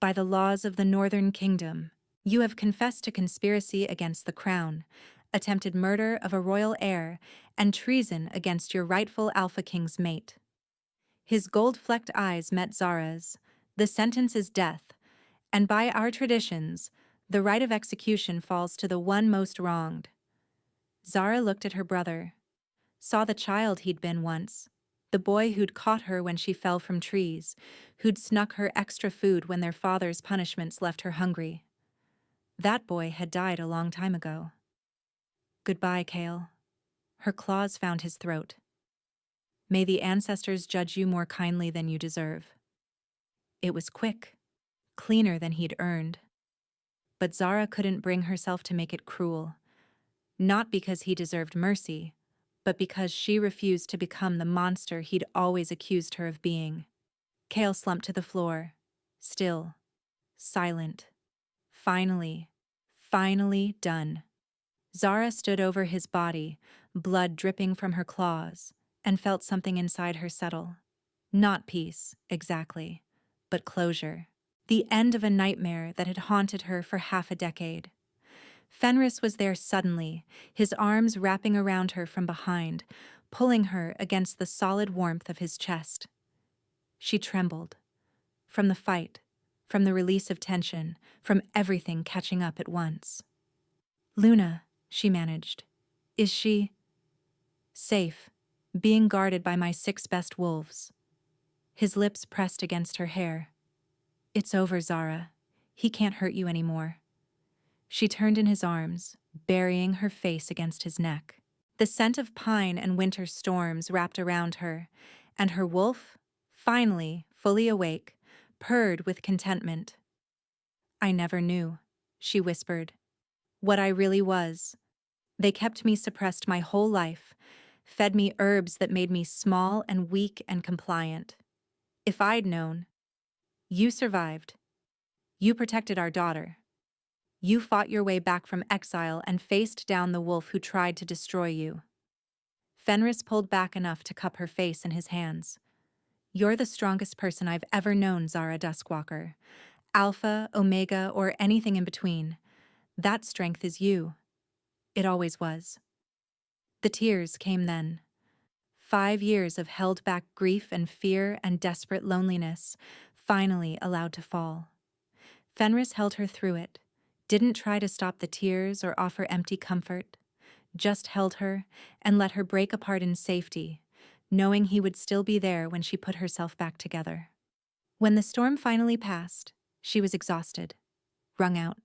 By the laws of the Northern Kingdom, you have confessed to conspiracy against the crown, attempted murder of a royal heir, and treason against your rightful Alpha King's mate. His gold-flecked eyes met Zara's. The sentence is death, and by our traditions, the right of execution falls to the one most wronged. Zara looked at her brother, saw the child he'd been once, the boy who'd caught her when she fell from trees, who'd snuck her extra food when their father's punishments left her hungry. That boy had died a long time ago. Goodbye, Kale. Her claws found his throat. May the ancestors judge you more kindly than you deserve. It was quick, cleaner than he'd earned. But Zara couldn't bring herself to make it cruel. Not because he deserved mercy, but because she refused to become the monster he'd always accused her of being. Kale slumped to the floor, still, silent. Finally done. Zara stood over his body, blood dripping from her claws, and felt something inside her settle. Not peace, exactly, but closure. The end of a nightmare that had haunted her for half a decade. Fenris was there suddenly, his arms wrapping around her from behind, pulling her against the solid warmth of his chest. She trembled. From the fight, from the release of tension, from everything catching up at once. Luna, she managed. Is she... safe, being guarded by my 6 best wolves. His lips pressed against her hair. It's over, Zara. He can't hurt you anymore. She turned in his arms, burying her face against his neck. The scent of pine and winter storms wrapped around her, and her wolf, finally fully awake, purred with contentment. I never knew, she whispered, what I really was. They kept me suppressed my whole life, fed me herbs that made me small and weak and compliant. If I'd known. You survived. You protected our daughter. You fought your way back from exile and faced down the wolf who tried to destroy you. Fenris pulled back enough to cup her face in his hands. You're the strongest person I've ever known, Zara Duskwalker. Alpha, Omega, or anything in between. That strength is you. It always was. The tears came then. 5 years of held-back grief and fear and desperate loneliness, finally allowed to fall. Fenris held her through it, didn't try to stop the tears or offer empty comfort, just held her and let her break apart in safety, knowing he would still be there when she put herself back together. When the storm finally passed, she was exhausted, wrung out.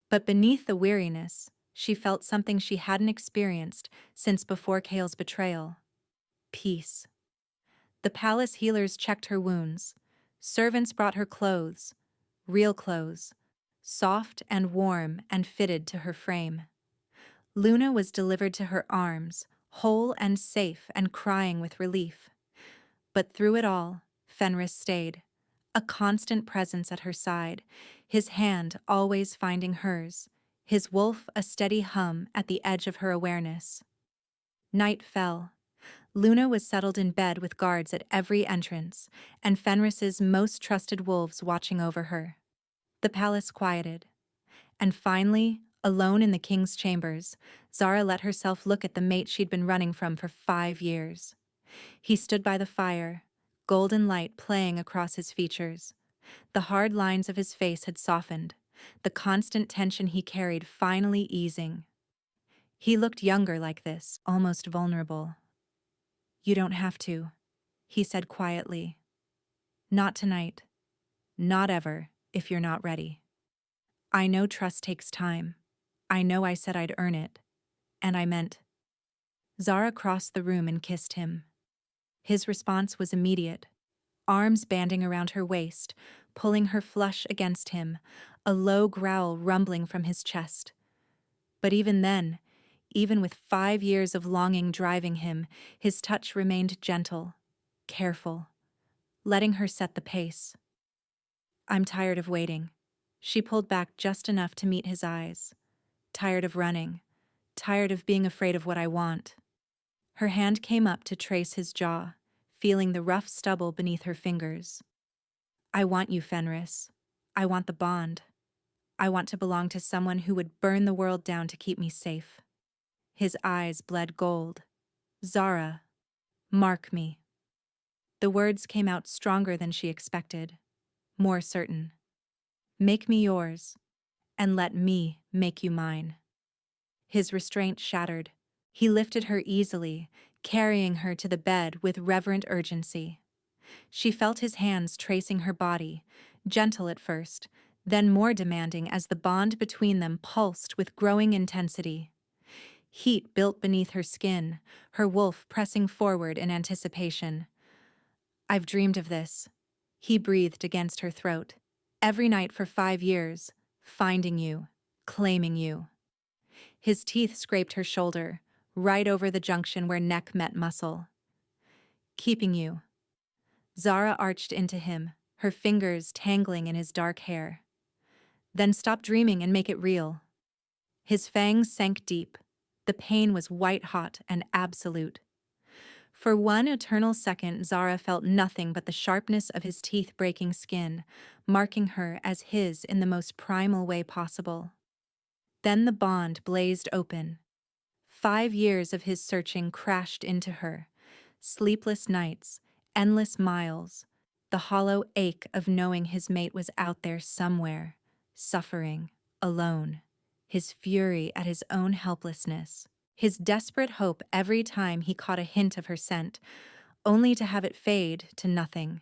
But beneath the weariness, she felt something she hadn't experienced since before Kale's betrayal. Peace. The palace healers checked her wounds. Servants brought her clothes, real clothes, soft and warm and fitted to her frame. Luna was delivered to her arms, whole and safe and crying with relief. But through it all, Fenris stayed, a constant presence at her side, his hand always finding hers, his wolf a steady hum at the edge of her awareness. Night fell. Luna was settled in bed with guards at every entrance, and Fenris's most trusted wolves watching over her. The palace quieted. And finally, alone in the king's chambers, Zara let herself look at the mate she'd been running from for 5 years. He stood by the fire, golden light playing across his features. The hard lines of his face had softened, the constant tension he carried finally easing. He looked younger like this, almost vulnerable. "You don't have to," he said quietly. "Not tonight. Not ever, if you're not ready. I know trust takes time. I know I said I'd earn it. And I meant." Zara crossed the room and kissed him. His response was immediate, arms banding around her waist, pulling her flush against him, a low growl rumbling from his chest. But even then, even with 5 years of longing driving him, his touch remained gentle, careful, letting her set the pace. "I'm tired of waiting." She pulled back just enough to meet his eyes. "Tired of running. Tired of being afraid of what I want." Her hand came up to trace his jaw, feeling the rough stubble beneath her fingers. "I want you, Fenris. I want the bond. I want to belong to someone who would burn the world down to keep me safe." His eyes bled gold. "Zara, mark me." The words came out stronger than she expected, more certain. "Make me yours, and let me make you mine." His restraint shattered. He lifted her easily, carrying her to the bed with reverent urgency. She felt his hands tracing her body, gentle at first, then more demanding as the bond between them pulsed with growing intensity. Heat built beneath her skin, her wolf pressing forward in anticipation. "I've dreamed of this," he breathed against her throat. "Every night for 5 years, finding you, claiming you." His teeth scraped her shoulder, right over the junction where neck met muscle. "Keeping you." Zara arched into him, her fingers tangling in his dark hair. "Then stop dreaming and make it real." His fangs sank deep. The pain was white-hot and absolute. For one eternal second, Zara felt nothing but the sharpness of his teeth-breaking skin, marking her as his in the most primal way possible. Then the bond blazed open. 5 years of his searching crashed into her. Sleepless nights, endless miles, the hollow ache of knowing his mate was out there somewhere, suffering, alone, his fury at his own helplessness, his desperate hope every time he caught a hint of her scent, only to have it fade to nothing.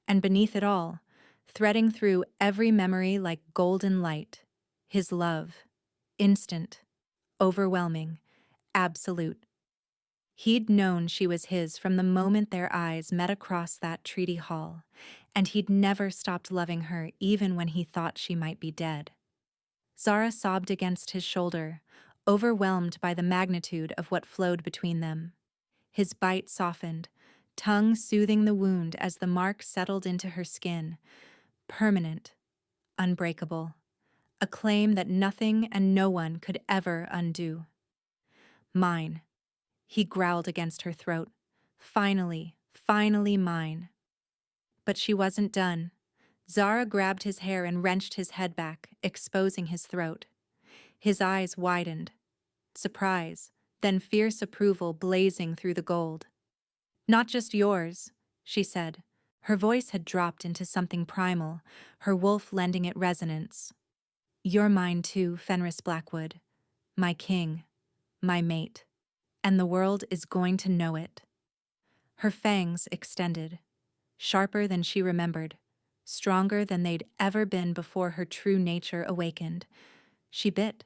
And beneath it all, threading through every memory like golden light, his love, instant, overwhelming, absolute. He'd known she was his from the moment their eyes met across that treaty hall, and he'd never stopped loving her even when he thought she might be dead. Zara sobbed against his shoulder, overwhelmed by the magnitude of what flowed between them. His bite softened, tongue soothing the wound as the mark settled into her skin, permanent, unbreakable, a claim that nothing and no one could ever undo. "Mine," he growled against her throat. "Finally, finally mine." But she wasn't done. Zara grabbed his hair and wrenched his head back, exposing his throat. His eyes widened. Surprise, then fierce approval blazing through the gold. "Not just yours," she said. Her voice had dropped into something primal, her wolf lending it resonance. "You're mine too, Fenris Blackwood. My king. My mate. And the world is going to know it." Her fangs extended, sharper than she remembered, stronger than they'd ever been before her true nature awakened. She bit.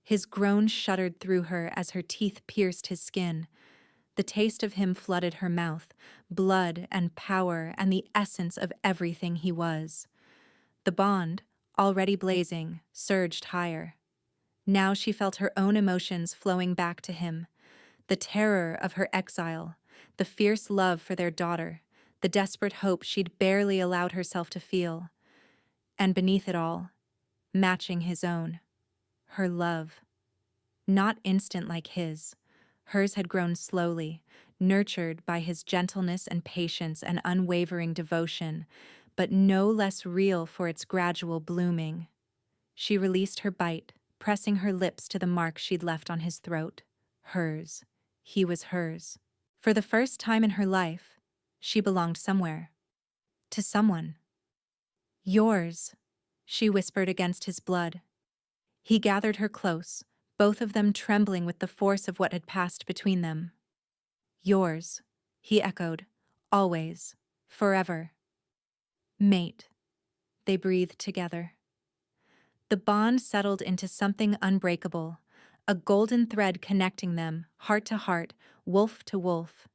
His groan shuddered through her as her teeth pierced his skin. The taste of him flooded her mouth, blood and power and the essence of everything he was. The bond, already blazing, surged higher. Now she felt her own emotions flowing back to him. The terror of her exile, the fierce love for their daughter, the desperate hope she'd barely allowed herself to feel. And beneath it all, matching his own, her love. Not instant like his. Hers had grown slowly, nurtured by his gentleness and patience and unwavering devotion, but no less real for its gradual blooming. She released her bite, pressing her lips to the mark she'd left on his throat. Hers. He was hers. For the first time in her life, she belonged somewhere. To someone. Yours, she whispered against his blood. He gathered her close, both of them trembling with the force of what had passed between them. Yours, he echoed, always, forever. Mate, they breathed together. The bond settled into something unbreakable, a golden thread connecting them, heart to heart, wolf to wolf.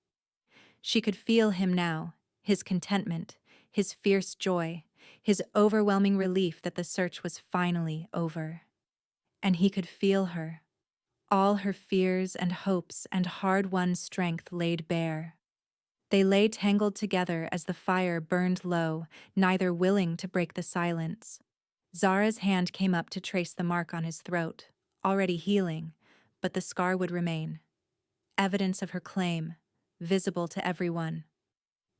She could feel him now, his contentment, his fierce joy, his overwhelming relief that the search was finally over. And he could feel her, all her fears and hopes and hard-won strength laid bare. They lay tangled together as the fire burned low, neither willing to break the silence. Zara's hand came up to trace the mark on his throat, already healing, but the scar would remain. Evidence of her claim, visible to everyone.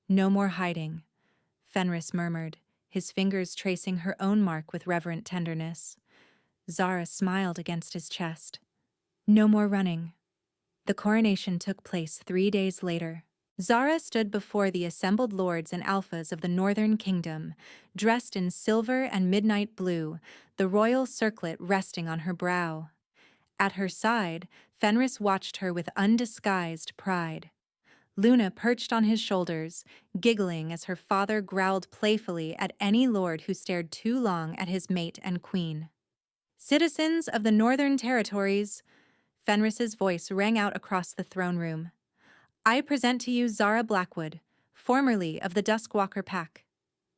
No more hiding, Fenris murmured, his fingers tracing her own mark with reverent tenderness. Zara smiled against his chest. No more running. The coronation took place 3 days later. Zara stood before the assembled lords and alphas of the Northern Kingdom, dressed in silver and midnight blue, the royal circlet resting on her brow. At her side, Fenris watched her with undisguised pride. Luna perched on his shoulders, giggling as her father growled playfully at any lord who stared too long at his mate and queen. Citizens of the Northern Territories, Fenris's voice rang out across the throne room. I present to you Zara Blackwood, formerly of the Duskwalker Pack,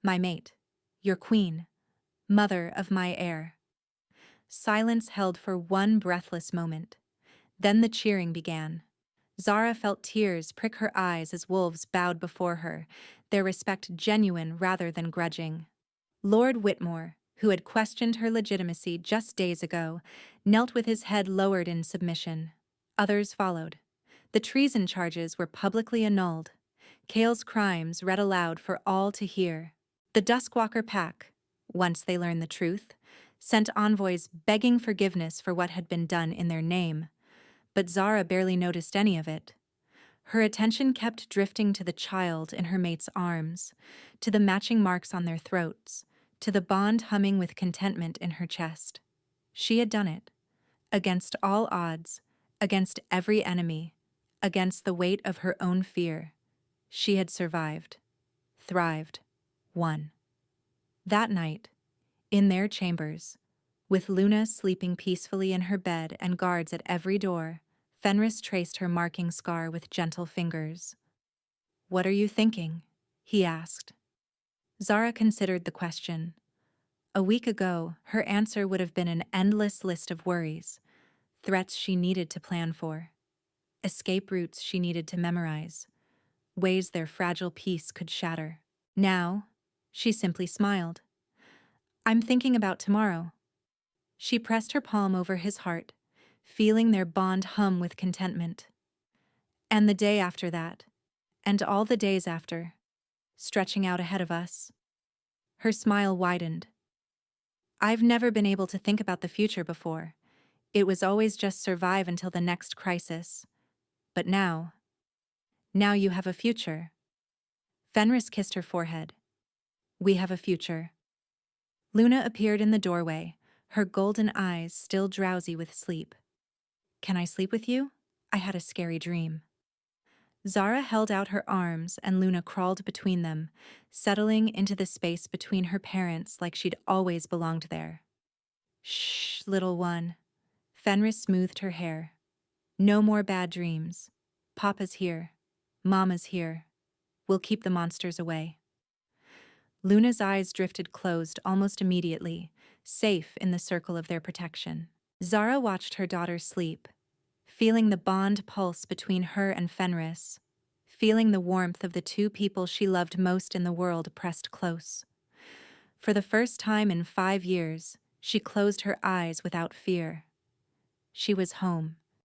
my mate, your queen, mother of my heir. Silence held for one breathless moment. Then the cheering began. Zara felt tears prick her eyes as wolves bowed before her, their respect genuine rather than grudging. Lord Whitmore, who had questioned her legitimacy just days ago, knelt with his head lowered in submission. Others followed. The treason charges were publicly annulled. Kale's crimes read aloud for all to hear. The Duskwalker Pack, once they learned the truth, sent envoys begging forgiveness for what had been done in their name. But Zara barely noticed any of it. Her attention kept drifting to the child in her mate's arms, to the matching marks on their throats, to the bond humming with contentment in her chest. She had done it. Against all odds, against every enemy, against the weight of her own fear. She had survived, thrived, won. That night, in their chambers, with Luna sleeping peacefully in her bed and guards at every door, Fenris traced her marking scar with gentle fingers. What are you thinking? He asked. Zara considered the question. A week ago, her answer would have been an endless list of worries, threats she needed to plan for, escape routes she needed to memorize, ways their fragile peace could shatter. Now, she simply smiled. I'm thinking about tomorrow. She pressed her palm over his heart, feeling their bond hum with contentment. And the day after that, and all the days after, stretching out ahead of us. Her smile widened. I've never been able to think about the future before. It was always just survive until the next crisis. But now you have a future. Fenris kissed her forehead. We have a future. Luna appeared in the doorway, her golden eyes still drowsy with sleep. Can I sleep with you? I had a scary dream. Zara held out her arms and Luna crawled between them, settling into the space between her parents like she'd always belonged there. Shh, little one. Fenris smoothed her hair. No more bad dreams. Papa's here. Mama's here. We'll keep the monsters away. Luna's eyes drifted closed almost immediately, safe in the circle of their protection. Zara watched her daughter sleep, feeling the bond pulse between her and Fenris, feeling the warmth of the two people she loved most in the world pressed close. For the first time in 5 years, she closed her eyes without fear. She was home.